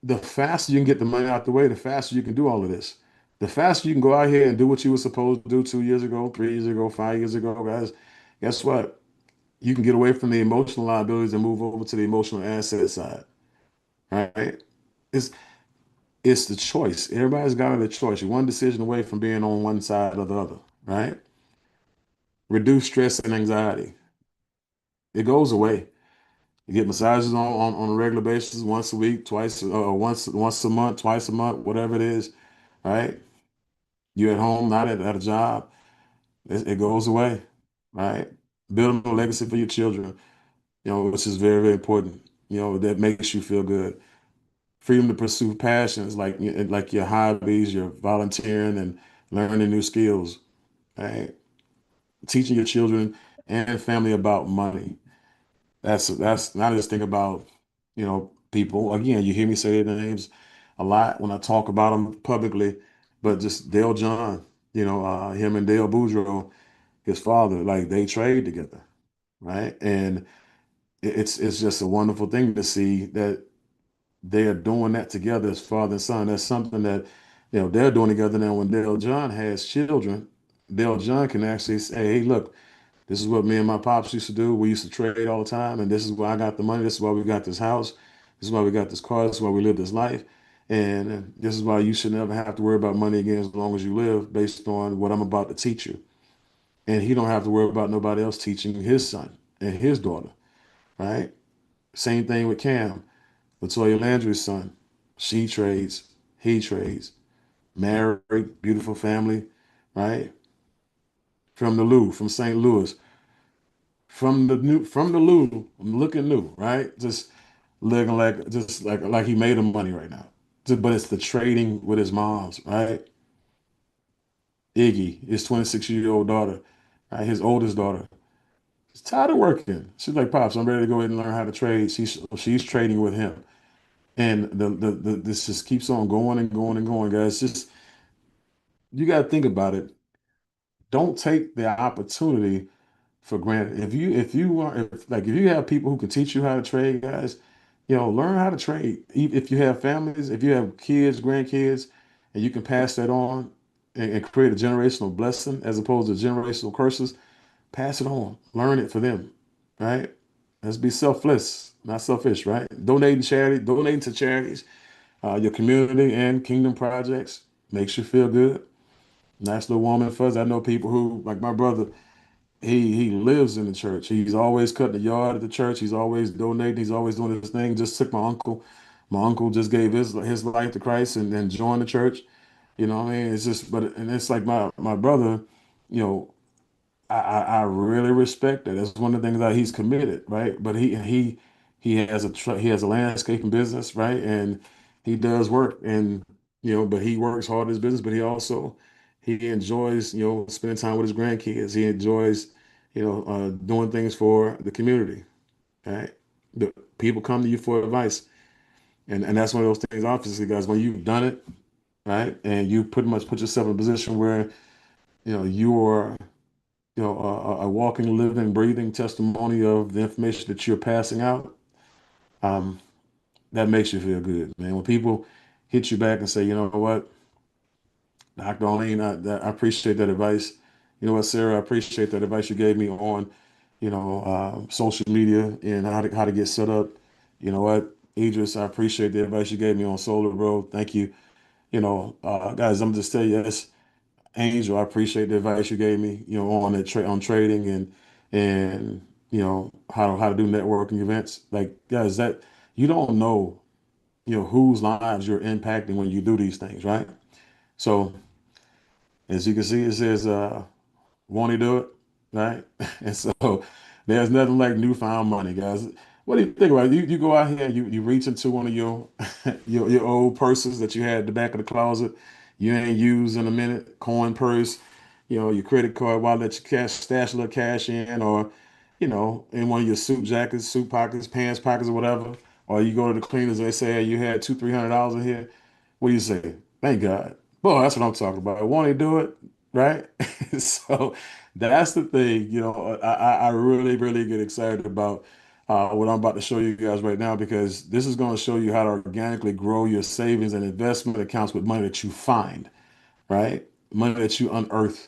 The faster you can get the money out the way, the faster you can do all of this. The faster you can go out here and do what you were supposed to do 2 years ago, 3 years ago, 5 years ago, guys. Guess what? You can get away from the emotional liabilities and move over to the emotional asset side. Right? It's it's the choice. Everybody's got the choice. You're one decision away from being on one side or the other. Right? Reduce stress and anxiety. It goes away. You get massages on a regular basis, once a week, twice, once a month, twice a month, whatever it is. Right? You at home, not at a job, it goes away, right? Building a legacy for your children, which is very, very important. That makes you feel good. Freedom to pursue passions like your hobbies, your volunteering and learning new skills, right? Teaching your children and family about money. That's not just think about, people. Again, you hear me say their names a lot when I talk about them publicly, but just Dale John, him and Dale Boudreaux, his father, like they trade together, right? And it's just a wonderful thing to see that they are doing that together as father and son. That's something that, they're doing together now. When Dale John has children, Dale John can actually say, "Hey, look, this is what me and my pops used to do. We used to trade all the time, and this is where I got the money. This is why we got this house. This is why we got this car. This is why we live this life. And this is why you should never have to worry about money again as long as you live, based on what I'm about to teach you." And he don't have to worry about nobody else teaching his son and his daughter, right? Same thing with Cam, Latoya Landry's son. She trades, he trades. Married, beautiful family, right? From the Lou, from St. Louis. From the Lou, looking new, right? Just looking like he made him money right now. But it's the trading with his moms, right? Iggy, his 26-year-old daughter, right? His oldest daughter. She's tired of working. She's like, "Pops, I'm ready to go ahead and learn how to trade." She's trading with him. And this just keeps on going and going and going, guys. Just you gotta think about it. Don't take the opportunity for granted. If you have people who can teach you how to trade, guys, learn how to trade. If you have families, if you have kids, grandkids, and you can pass that on and create a generational blessing as opposed to generational curses, pass it on. Learn it for them, right? Let's be selfless, not selfish, right? Donating to charities, your community and kingdom projects makes you feel good. Nice little warm and fuzzy. I know people who, like my brother, he lives in the church. He's always cutting the yard at the church. He's always donating. He's always doing his thing. Just took my uncle. My uncle just gave his life to Christ and joined the church. You know what I mean? It's just, but and it's like my brother. You know, I really respect that. That's one of the things that he's committed, right? But he has a landscaping business, right? And he does work, and but he works hard at his business, but he enjoys spending time with his grandkids. He enjoys doing things for the community, right? The people come to you for advice, and that's one of those things. Obviously, guys, when you've done it, right, and you pretty much put yourself in a position where you are a walking, living, breathing testimony of the information that you're passing out, um, that makes you feel good, man. When people hit you back and say, "You know what, Dr. Arlene, I appreciate that advice. You know what, Sarah, I appreciate that advice you gave me on, social media and how to get set up. You know what, Idris, I appreciate the advice you gave me on solar, bro. Thank you. Guys, I'm just tell you, yes, Angel, I appreciate the advice you gave me, on on trading and how to do networking events. Like, guys, that you don't know, whose lives you're impacting when you do these things, right? So as you can see, it says, "Won't he do it?" Right? And so there's nothing like newfound money, guys. What do you think about it? You go out here and you reach into one of your your old purses that you had at the back of the closet, you ain't used in a minute, coin purse, your credit card wallet, your cash stash a little cash in, or in one of your suit jackets, suit pockets, pants pockets, or whatever. Or you go to the cleaners and they say, "Hey, you had $200, $300 in here." What do you say? Thank God. Boy, that's what I'm talking about. Won't he do it? Right? So that's the thing. I really, really get excited about what I'm about to show you guys right now, because this is going to show you how to organically grow your savings and investment accounts with money that you find, right? Money that you unearth.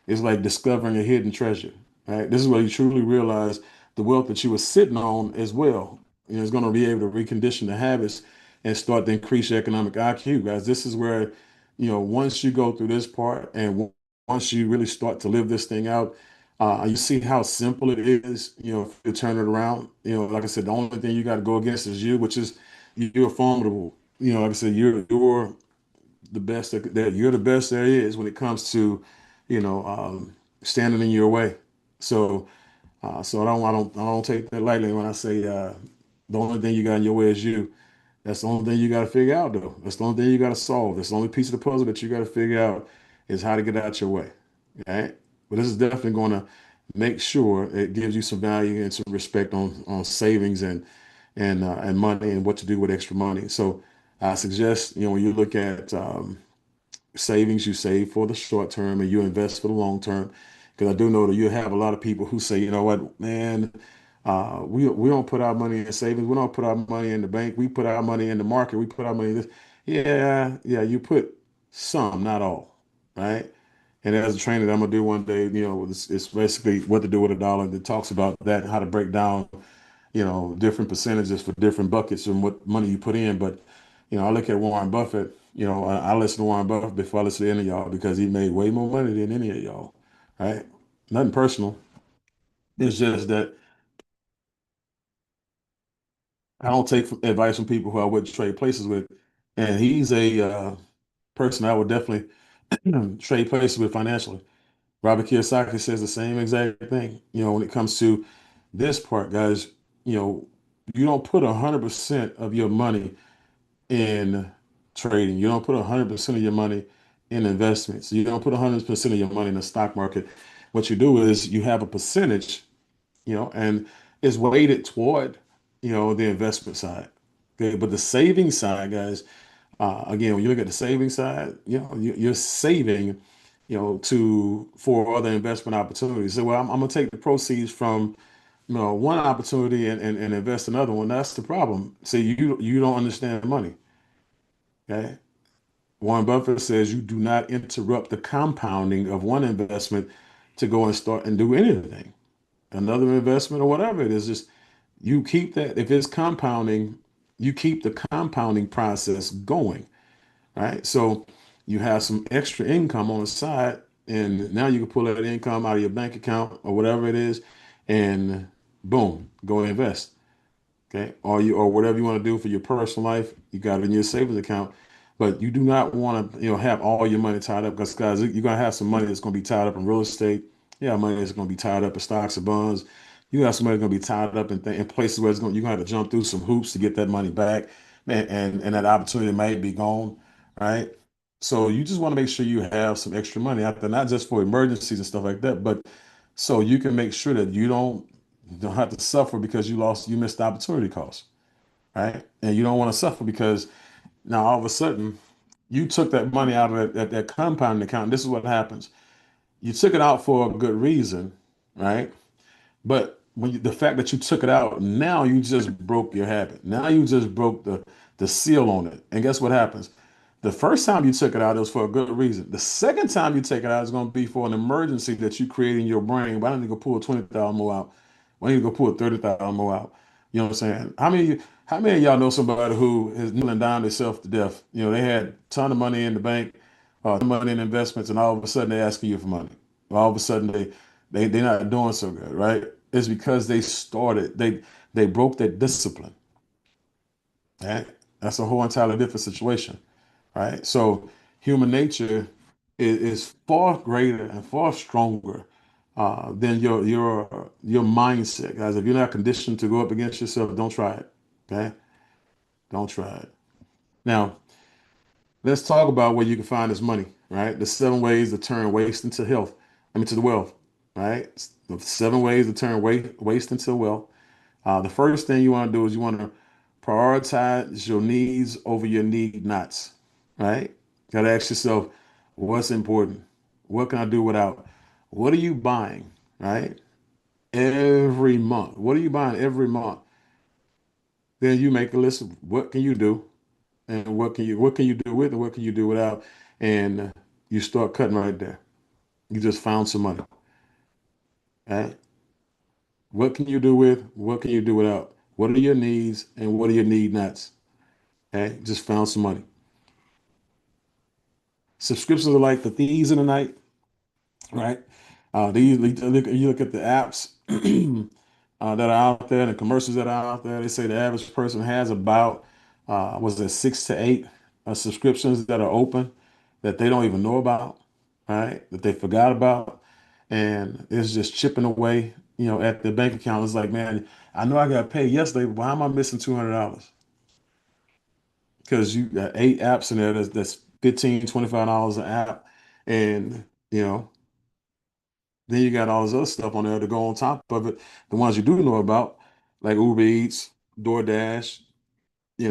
It's like discovering a hidden treasure, right? This is where you truly realize the wealth that you were sitting on as well. It's going to be able to recondition the habits and start to increase your economic IQ, guys. This is where, once you go through this part and once you really start to live this thing out, you see how simple it is, to turn it around. Like I said, the only thing you got to go against is you, which is you're formidable. Like I said, you're the best that you're the best there is when it comes to, standing in your way. So, so I don't take that lightly when I say the only thing you got in your way is you. That's the only thing you got to figure out, though. That's the only thing you got to solve. That's the only piece of the puzzle that you got to figure out is how to get out your way. Right? But this is definitely going to make sure it gives you some value and some respect on savings and money and what to do with extra money. So I suggest, when you look at savings, you save for the short term and you invest for the long term. Because I do know that you have a lot of people who say, you know what, man, we don't put our money in savings. We don't put our money in the bank. We put our money in the market. We put our money in this. Yeah, yeah, you put some, not all, right? And as a trainer that I'm gonna do one day, it's basically what to do with a dollar that talks about that, how to break down, different percentages for different buckets and what money you put in. But, I look at Warren Buffett, I listen to Warren Buffett before I listen to any of y'all because he made way more money than any of y'all, right? Nothing personal. It's just that I don't take advice from people who I wouldn't trade places with. And he's a person I would definitely trade places with financially. Robert Kiyosaki says the same exact thing. When it comes to this part, guys, you know, you don't put 100% of your money in trading. You don't put 100% of your money in investments. You don't put 100% of your money in the stock market. What you do is you have a percentage, and it's weighted toward, the investment side. Okay, but the saving side, guys, again, when you look at the saving side, you're saving, to for other investment opportunities. So, well, I'm gonna take the proceeds from, one opportunity and invest another one. That's the problem. See, you don't understand money. Okay. Warren Buffett says you do not interrupt the compounding of one investment to go and start and do anything. Another investment or whatever it is, just you keep that. If it's compounding, you keep the compounding process going, right? So you have some extra income on the side, and now you can pull that income out of your bank account or whatever it is, and boom, go invest. Okay, or whatever you want to do for your personal life, you got it in your savings account. But you do not want to, have all your money tied up because, guys, you're gonna have some money that's gonna be tied up in real estate. Yeah, money that's gonna be tied up in stocks and bonds. You got some money gonna be tied up in places where you're gonna have to jump through some hoops to get that money back, and that opportunity might be gone, right? So you just want to make sure you have some extra money out there, not just for emergencies and stuff like that, but so you can make sure that you don't have to suffer because you missed the opportunity cost, right? And you don't want to suffer because now all of a sudden you took that money out of that compounding account. This is what happens. You took it out for a good reason, right? But the fact that you took it out, now you just broke your habit. Now you just broke the seal on it. And guess what happens? The first time you took it out, it was for a good reason. The second time you take it out is going to be for an emergency that you create in your brain. Why don't you go pull 20,000 more out? Why don't you go pull 30,000 more out? You know what I'm saying? How many of y'all know somebody who is kneeling down themselves to death? They had a ton of money in the bank, money in investments, and all of a sudden they're asking you for money. All of a sudden they're not doing so good, right? It's because they broke their discipline. Right? That's a whole entirely different situation, right? So human nature is far greater and far stronger than your mindset, guys. If you're not conditioned to go up against yourself, don't try it. Okay, don't try it. Now, let's talk about where you can find this money, right? The 7 ways to turn waste into health. I mean, to the wealth, right? The 7 ways to turn waste into wealth. The first thing you want to do is you want to prioritize your needs over your need nots, right? Got to ask yourself, what's important? What can I do without? What are you buying, right? Every month. What are you buying every month? Then you make a list of what can you do and what can you do with and what can you do without, and you start cutting right there. You just found some money, right? What can you do with? What can you do without? What are your needs and what are your need nots? Okay, just found some money. Subscriptions are like the thieves in the night, right? You look at the apps that are out there and the commercials that are out there. They say the average person has about, was it 6 to 8 subscriptions that are open that they don't even know about, right? That they forgot about, and it's just chipping away, at the bank account. It's like, man, I know I got paid yesterday, but why am I missing $200? Because you got 8 apps in there that's $15, $25 an app. And, you know, Then you got all this other stuff on there to go on top of it. The ones you do know about, like Uber Eats, DoorDash,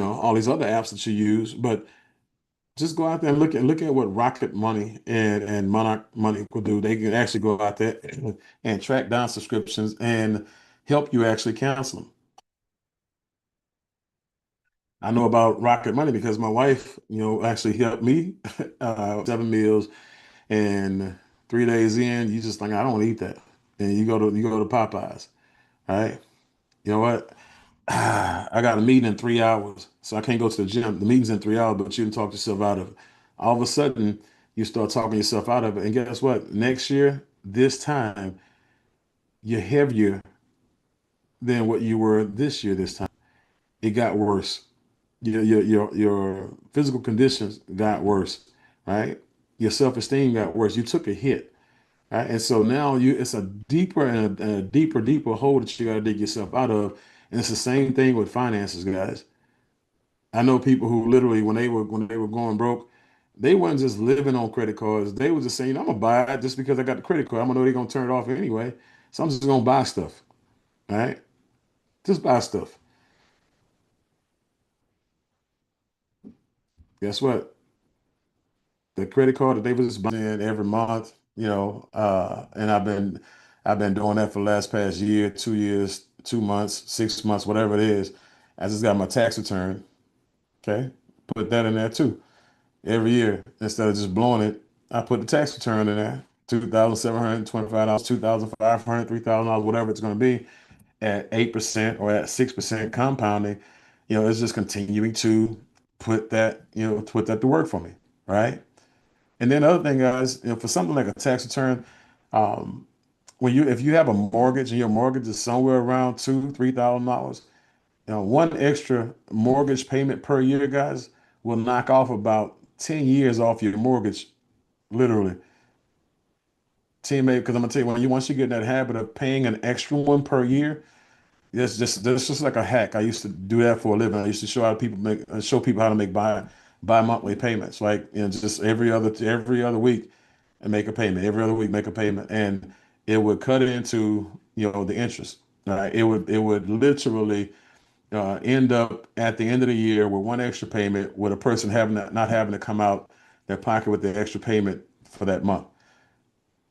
all these other apps that you use. But just go out there and look at what Rocket Money and Monarch Money will do. They can actually go out there and track down subscriptions and help you actually cancel them. I know about Rocket Money because my wife, actually helped me 7 meals, and 3 days in, you just think I don't want to eat that, and you go to Popeyes, right? You know what? I got a meeting in 3 hours, so I can't go to the gym. The meeting's in 3 hours, but you can talk yourself out of it. All of a sudden, you start talking yourself out of it, and guess what? Next year, this time, you're heavier than what you were this year. This time, it got worse. Your physical conditions got worse, right? Your self-esteem got worse. You took a hit, right? And so now it's a deeper and a deeper hole that you got to dig yourself out of. And it's the same thing with finances, guys. I know people who literally, when they were going broke, they weren't just living on credit cards. They were just saying, "I'm gonna buy it just because I got the credit card. I'm gonna know they're gonna turn it off anyway, so I'm just gonna buy stuff." All right, just buy stuff. Guess what? The credit card that they was just buying every month, and I've been doing that for the last past year, 2 years, 2 months, 6 months, whatever it is. I just got my tax return. Okay, put that in there too. Every year, instead of just blowing it, I put the tax return in there. $2,725, $2,500, $3,000, whatever it's going to be, at 8% or at 6% compounding. It's just continuing to put that to work for me, right? And then the other thing, guys, for something like a tax return, um, if you have a mortgage and your mortgage is somewhere around $2,000, $3,000, one extra mortgage payment per year, guys, will knock off about 10 years off your mortgage, literally. Teammate, because I'm gonna tell you, once you get in that habit of paying an extra one per year, that's just like a hack. I used to do that for a living. I used to show people how to make bi-monthly payments, like just every other week and make a payment. Every other week make a payment, and it would cut into the interest. Right? It would literally end up at the end of the year with one extra payment, with a person not having to come out their pocket with the extra payment for that month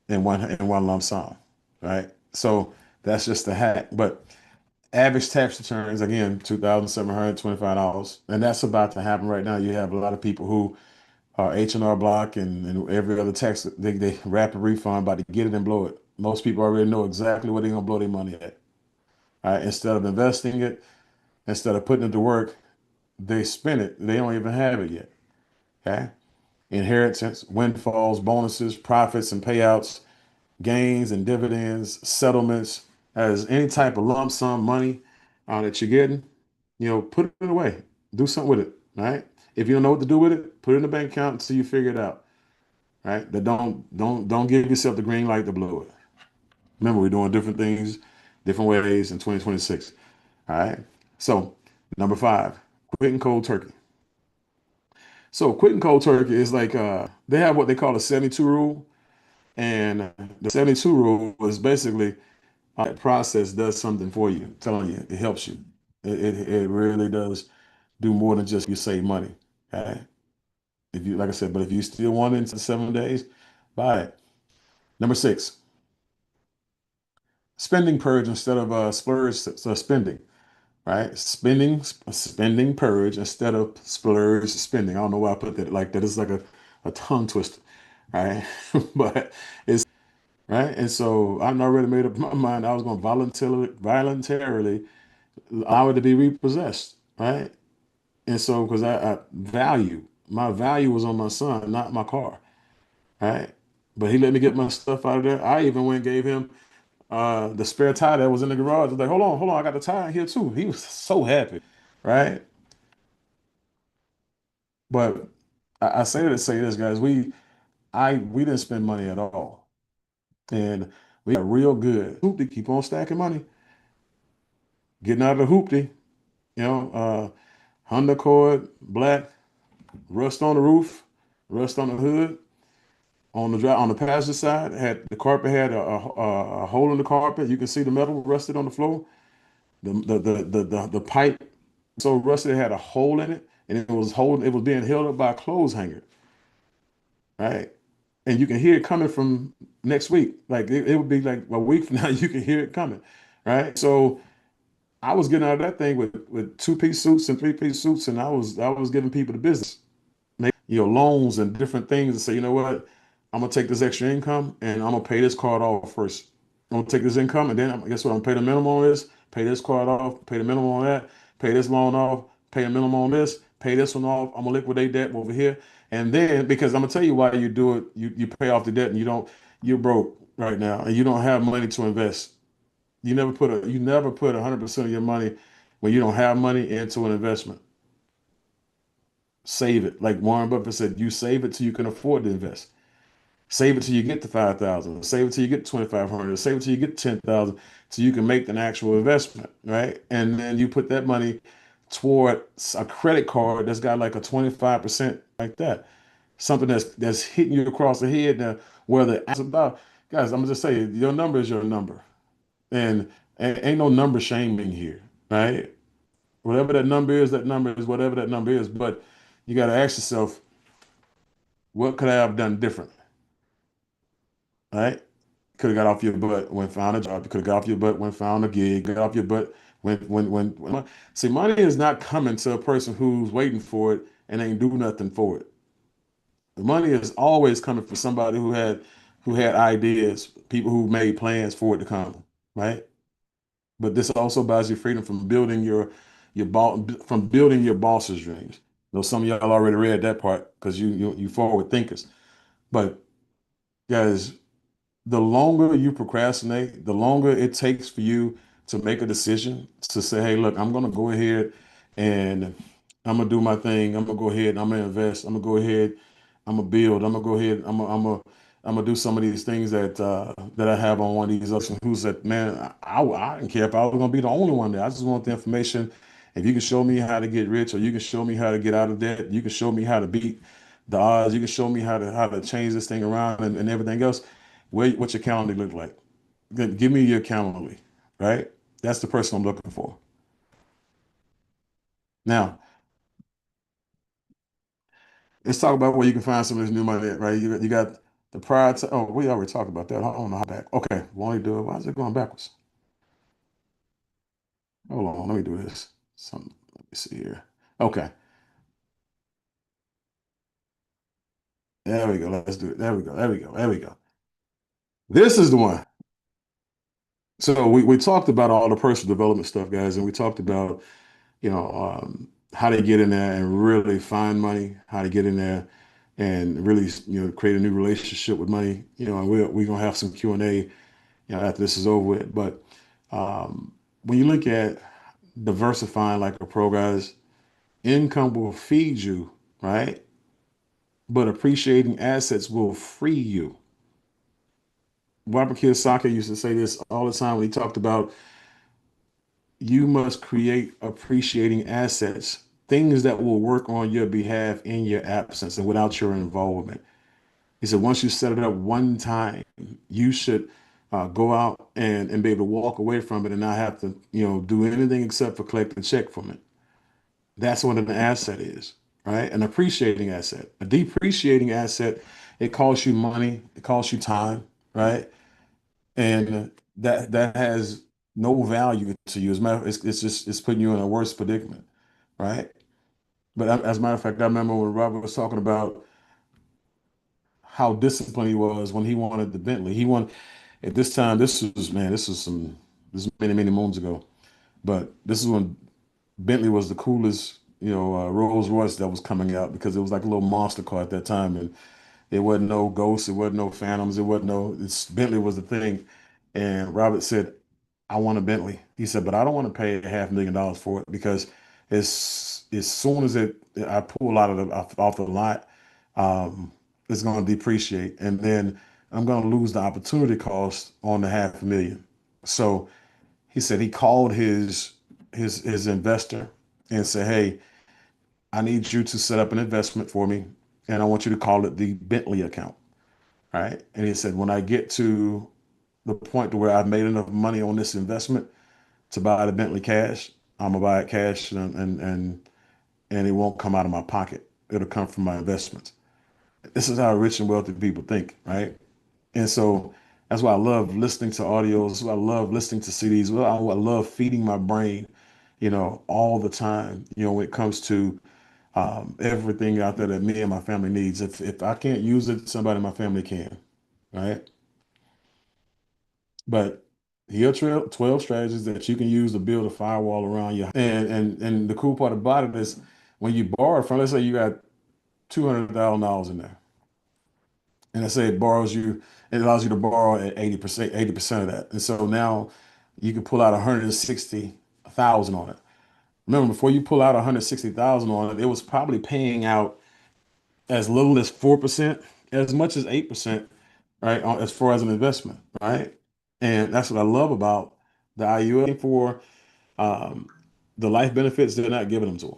in one lump sum, right? So that's just the hack. But average tax returns again, $2,725, and that's about to happen right now. You have a lot of people who are H&R Block and every other tax, they rapid refund, about to get it and blow it. Most people already know exactly where they're gonna blow their money at. All right, instead of investing it, instead of putting it to work, they spend it. They don't even have it yet. Okay, inheritance, windfalls, bonuses, profits, and payouts, gains and dividends, settlements, as any type of lump sum money that you're getting, put it away. Do something with it, right? If you don't know what to do with it, put it in the bank account until you figure it out, right? But don't give yourself the green light to blow it. Remember, we're doing different things, different ways in 2026. All right. So, number five, quitting cold turkey. So, quitting cold turkey is like they have what they call a 72 rule, and the 72 rule is basically that process does something for you. I'm telling you, it helps you. It really does do more than just you save money. Okay. If you, like I said, but if you still want it in 7 days, buy it. Number six, spending purge instead of splurge, so spending, right? Spending purge instead of splurge spending. I don't know why I put that like that. It's like a tongue twister, right? But it's right. And so I've already made up my mind. I was going to voluntarily allow it to be repossessed, right? And so, because my value was on my son, not my car, right? But he let me get my stuff out of there. I even went and gave him the spare tire that was in the garage. I was like, hold on, I got the tire in here too. He was so happy, right? But I say to say this, guys, we didn't spend money at all, and we got real good. Hoopty, keep on stacking money, getting out of the hoopty, Honda Accord, black, rust on the roof, rust on the hood. On the passenger side, had the carpet had a hole in the carpet. You can see the metal rusted on the floor. The pipe so rusted it had a hole in it, and it was being held up by a clothes hanger, right? And you can hear it coming from next week. Like it would be like a week from now, you can hear it coming, right? So I was getting out of that thing with two-piece suits and three-piece suits, and I was giving people the business, loans and different things, and say, you know what, I'm gonna take this extra income and I'm gonna pay this card off first. I'm gonna take this income and then guess what? I'm gonna pay the minimum on this, pay this card off, pay the minimum on that, pay this loan off, pay the minimum on this, pay this one off. I'm gonna liquidate that over here, and then because I'm gonna tell you why you do it, you pay off the debt and you're broke right now and you don't have money to invest. You never put 100% of your money when you don't have money into an investment. Save it. Like Warren Buffett said, you save it till you can afford to invest. Save it till you get to 5,000. Save it till you get 2,500. Save it till you get 10,000, till you can make an actual investment, right? And then you put that money toward a credit card that's got like a 25% like that. Something that's hitting you across the head now, whether it's about, guys, I'm gonna just say your number is your number. And ain't no number shaming here, right? Whatever that number is whatever that number is. But you got to ask yourself, what could I have done different? Right? Could have got off your butt when found a job. You could have got off your butt when found a gig. Got off your butt when. See, money is not coming to a person who's waiting for it and ain't do nothing for it. The money is always coming from somebody who had ideas, people who made plans for it to come, right? But this also buys you freedom from building from building your boss's dreams. Some of y'all already read that part because you forward thinkers. But guys, the longer you procrastinate, the longer it takes for you to make a decision to say, hey, look, I'm gonna go ahead and I'm gonna do my thing. I'm gonna go ahead and I'm gonna invest. I'm gonna go ahead, I'm gonna build. I'm gonna go ahead, I'm gonna do some of these things that I have on one of these others. Who said, man, I didn't care if I was gonna be the only one there. I just want the information. If you can show me how to get rich, or you can show me how to get out of debt, you can show me how to beat the odds, you can show me how to change this thing around and everything else. What's your calendar look like? Give me your calendar, right? That's the person I'm looking for. Now, let's talk about where you can find some of this new money at, right? You got the prior to, oh, we already talked about that. Hold on, how back. Okay, we only do it. Why is it going backwards? Hold on, let me do this. Let me see here. Okay, there we go. Let's do it. There we go. There we go. There we go. This is the one. So we talked about all the personal development stuff, guys, and we talked about how to get in there and really find money, how to get in there and really, create a new relationship with money. And we're gonna have some Q&A, after this is over with. But when you look at diversifying like a pro, guys, income will feed you, right? But appreciating assets will free you. Robert Kiyosaki used to say this all the time when he talked about you must create appreciating assets, things that will work on your behalf in your absence and without your involvement. He said, once you set it up one time, you should go out and be able to walk away from it and not have to, do anything except for collect a check from it. That's what an asset is, right? An appreciating asset. A depreciating asset, it costs you money, it costs you time, right? And that has no value to you. As a matter, it's just it's putting you in a worse predicament, right? But as a matter of fact, I remember when Robert was talking about how disciplined he was when he wanted the Bentley. He won at this time. This is many moons ago. But this is when Bentley was the coolest, Rolls Royce that was coming out because it was like a little monster car at that time, and there wasn't no Ghosts, it wasn't no Phantoms, Bentley was the thing. And Robert said, I want a Bentley. He said, but I don't want to pay $500,000 for it because as soon as I pull out of off the lot, um, it's going to depreciate, and then I'm going to lose the opportunity cost on the 500,000. So he said he called his investor and said, hey, I need you to set up an investment for me, and I want you to call it the Bentley account. right? And he said, when I get to the point to where I've made enough money on this investment to buy the Bentley cash, I'm gonna buy it cash and it won't come out of my pocket. It'll come from my investments. This is how rich and wealthy people think, right? And so that's why I love listening to audios. That's why I love listening to CDs. Well, I love feeding my brain, all the time, when it comes to everything out there that me and my family needs. If I can't use it, somebody in my family can, right? But here are 12 strategies that you can use to build a firewall around you. And the cool part about it is when you borrow from, let's say you got $200,000 in there. And let's say it allows you to borrow at 80% of that. And so now you can pull out 160,000 on it. Remember, before you pull out 160,000 on it, it was probably paying out as little as 4%, as much as 8%, right? As far as an investment, right? And that's what I love about the IUA for um, the life benefits, they're not giving them to them.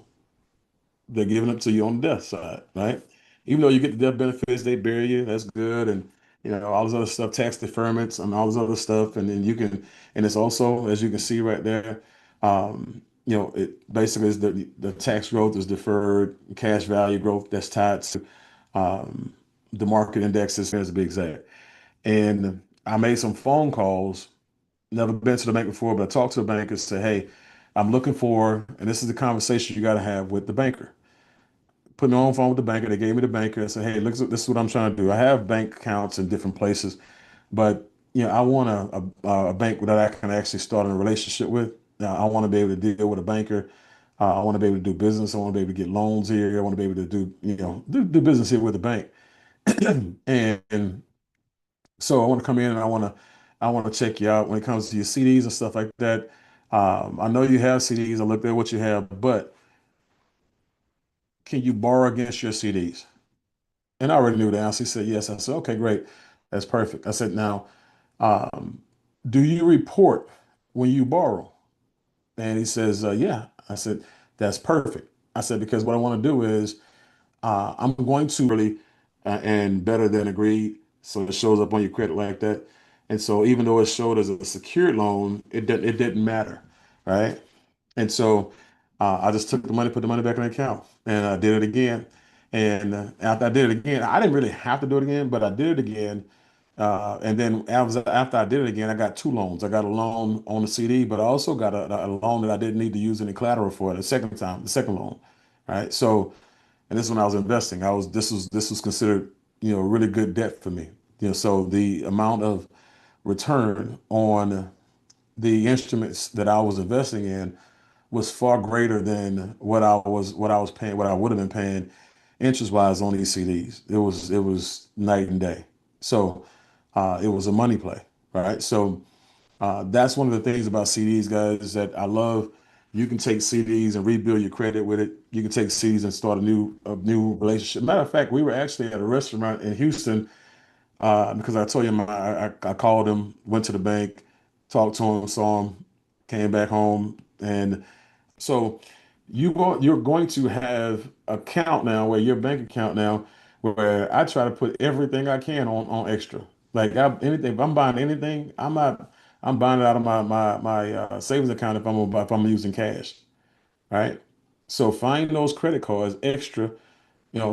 They're giving them to you on the death side, right? Even though you get the death benefits, they bury you, that's good. And all this other stuff, tax deferments and all this other stuff. And then and it's also, as you can see right there, it basically is the tax growth is deferred, cash value growth that's tied to um, the market indexes, to be exact. And I made some phone calls, never been to the bank before, but I talked to the banker and said, hey, I'm looking for, and this is the conversation you got to have with the banker. Put me on the phone with the banker. They gave me the banker and said, hey, look, this is what I'm trying to do. I have bank accounts in different places, but I want a bank that I can actually start a relationship with. Now, I want to be able to deal with a banker. I want to be able to do business. I want to be able to get loans here. I want to be able to do business here with the bank. And so I want to come in and I want to check you out when it comes to your CDs and stuff like that. I know you have CDs. I looked at what you have, but can you borrow against your CDs? And I already knew the answer. He said yes. I said, okay, great. That's perfect. I said, now, um, do you report when you borrow? And he says, yeah. I said, that's perfect. I said, because what I want to do is I'm going to really and better than agreed. So it shows up on your credit like that. And so even though it showed as a secured loan, it didn't matter, right? And so I just took the money, put the money back in the account, and I did it again. And after I did it again, I didn't really have to do it again, but I did it again. And then after I did it again, I got two loans. I got a loan on the CD, but I also got a loan that I didn't need to use any collateral for the second time, the second loan, right? So, and this is when I was investing. This was considered, really good debt for me. So the amount of return on the instruments that I was investing in was far greater than what I was paying, what I would have been paying interest wise on these CDs. It was night and day. So it was a money play, right? So that's one of the things about CDs, guys, is that I love. You can take CDs and rebuild your credit with it. You can take CDs and start a new relationship. Matter of fact, we were actually at a restaurant in Houston because I told him I called him, went to the bank, talked to him, saw him, came back home, and so you're going to have account now where your bank account now where I try to put everything I can on extra. Like anything, if I'm buying anything, I'm buying it out of my savings account if I'm using cash, right? So find those credit cards extra,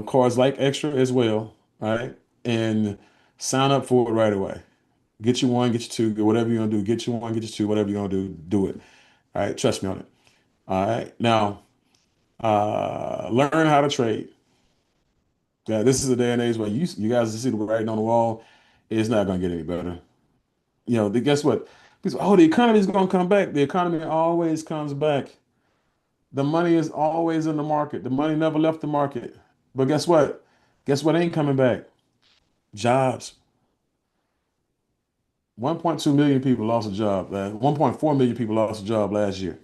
cards like extra as well, right? And sign up for it right away. Get you one, get you two, whatever you're gonna do. Get you one, get you two, whatever you're gonna do it. All right, trust me on it. All right, now. Learn how to trade. Yeah, this is a day and age where you guys see the writing on the wall. It's not going to get any better. Guess what? People, oh, the economy is going to come back. The economy always comes back. The money is always in the market. The money never left the market. But guess what? Guess what ain't coming back? Jobs. 1.2 million people lost a job. 1.4 million people lost a job last year.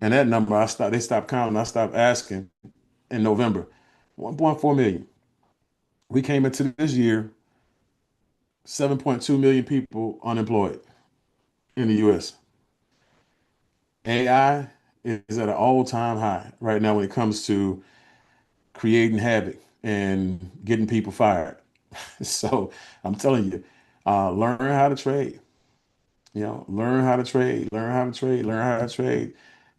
And that number, they stopped counting. I stopped asking in November. 1.4 million. We came into this year 7.2 million people unemployed in the US. AI is at an all-time high right now when it comes to creating havoc and getting people fired. So I'm telling you, learn how to trade. Learn how to trade, learn how to trade, learn how to trade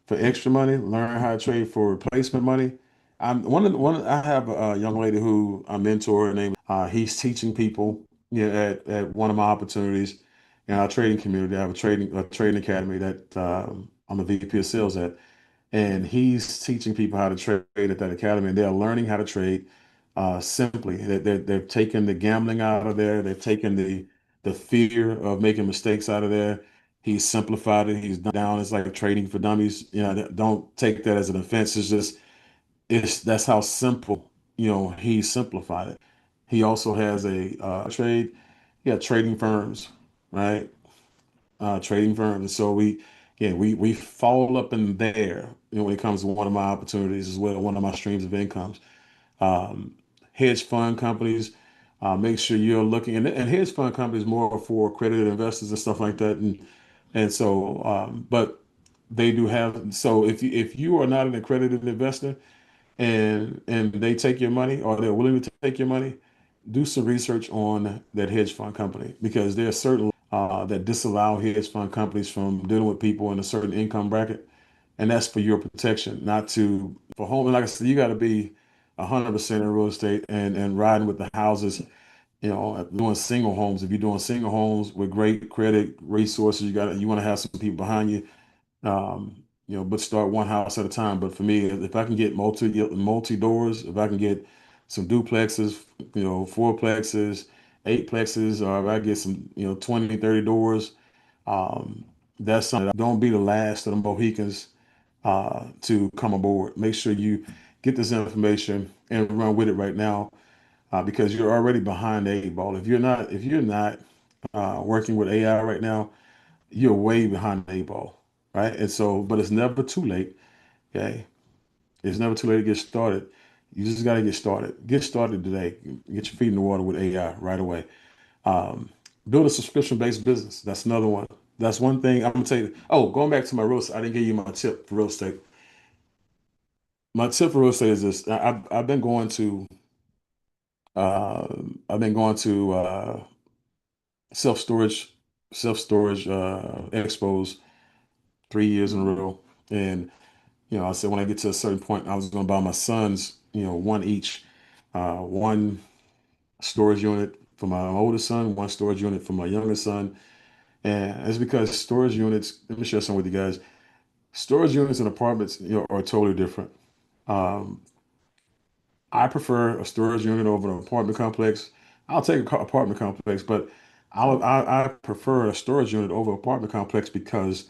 for extra money, learn how to trade for replacement money. I have a young lady who I mentor named he's teaching people, at one of my opportunities in our trading community. I have a trading academy that I'm the VP of sales at, and he's teaching people how to trade at that academy, and they're learning how to trade simply. They've taken the gambling out of there. They've taken the fear of making mistakes out of there. He's simplified it. He's down. It's like trading for dummies. Don't take that as an offense. It's that's how simple. He simplified it. He also has a trade. Yeah, trading firms, right? Trading firms. And so we fall up in there, when it comes to one of my opportunities as well, one of my streams of incomes. Um, Hedge fund companies, make sure you're looking, and hedge fund companies more for accredited investors and stuff like that. But they do have, so if you are not an accredited investor and they take your money, or they're willing to take your money, do some research on that hedge fund company, because there are certain that disallow hedge fund companies from dealing with people in a certain income bracket, and that's for your protection, not to for home. And like I said, you got to be 100% in real estate and riding with the houses. Doing single homes. If you're doing single homes with great credit resources, you want to have some people behind you, but start one house at a time. But for me, if I can get multi doors, if I can get some duplexes, fourplexes, eightplexes, or if I get some, 20, 30 doors, um, that's something. Don't be the last of the Mohicans to come aboard. Make sure you get this information and run with it right now, because you're already behind the eight ball. If you're not working with AI right now, you're way behind the eight ball, right? And so, but it's never too late. Okay, it's never too late to get started. You just got to get started. Get started today. Get your feet in the water with AI right away. Um, Build a subscription-based business. That's another one. That's one thing I'm gonna tell you. Oh, going back to my real estate, I didn't give you my tip for real estate. My tip for real estate is this. Uh, I've been going to self storage self storage expos 3 years in a row, and I said when I get to a certain point, I was going to buy my sons, one each, one storage unit for my oldest son, one storage unit for my youngest son. And it's because storage units, let me share some with you guys. Storage units and apartments, are totally different. Um, I prefer a storage unit over an apartment complex. I'll take an apartment complex, but I prefer a storage unit over apartment complex because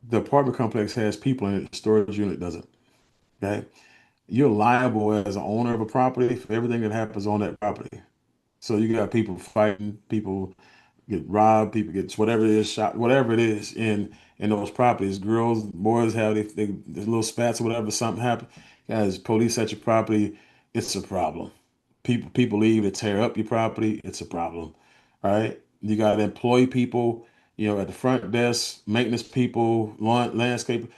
the apartment complex has people in it, the storage unit doesn't. Okay. You're liable as an owner of a property for everything that happens on that property. So you got people fighting, people get robbed, people get whatever it is, shot, whatever it is in those properties. Girls, boys have there's little spats or whatever. Something happen, guys. Police at your property, it's a problem. People leave to tear up your property, it's a problem. All right, you got to employ people, at the front desk, maintenance people, landscape.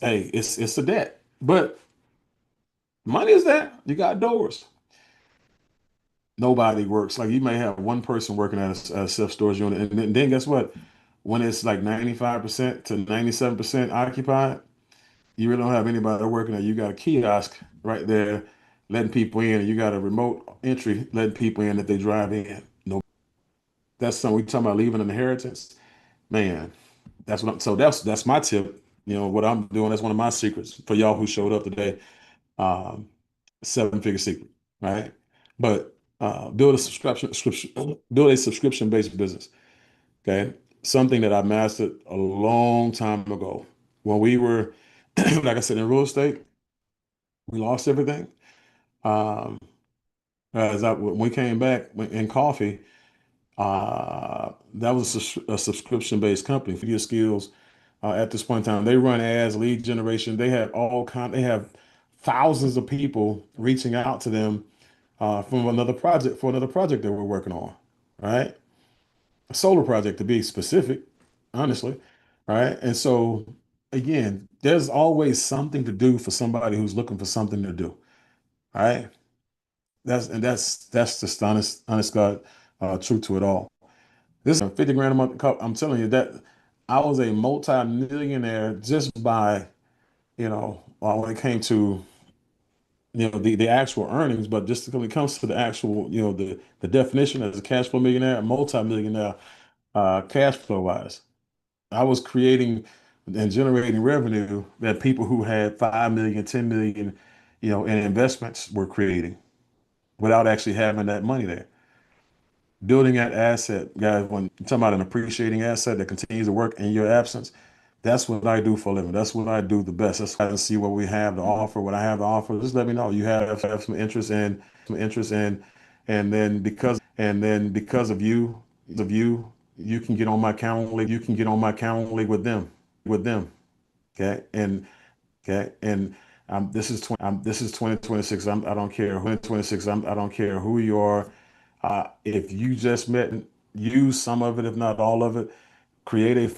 Hey, it's a debt, but money is that you got doors. Nobody works. Like you may have one person working at a self-storage unit, and then guess what? When it's like 95% to 97% occupied, you really don't have anybody working there. You got a kiosk right there letting people in, and you got a remote entry letting people in that they drive in. No, that's something we talking about leaving an inheritance. Man, that's my tip. What I'm doing, that's one of my secrets for y'all who showed up today. Um, Seven-figure secret, right? But build a subscription-based business. Okay, something that I mastered a long time ago. When we were, like I said, in real estate, we lost everything. Um, when we came back in coffee, that was a subscription-based company. For your skills, at this point in time, they run ads, lead generation. They have thousands of people reaching out to them from another project that we're working on, right? A solar project to be specific, honestly, right? And so again, there's always something to do for somebody who's looking for something to do, right? that's just honest God, truth to it all. This is 50 grand a month. I'm telling you that I was a multi-millionaire just by, when it came to, the actual earnings, but just when it comes to the actual, the definition as a cash flow millionaire, a multi-millionaire, cash flow wise. I was creating and generating revenue that people who had 5 million, 10 million, in investments were creating without actually having that money there. Building that asset, guys, when you're talking about an appreciating asset that continues to work in your absence, that's what I do for a living. That's what I do the best. That's why I see what we have to offer, what I have to offer. Just let me know. You have some interest in, and then because of you, you can get on my Calendly. You can get on my Calendly with them. Okay. And this is 2026. I don't care who 26. I don't care who you are. If you just met, use some of it, if not all of it. Create a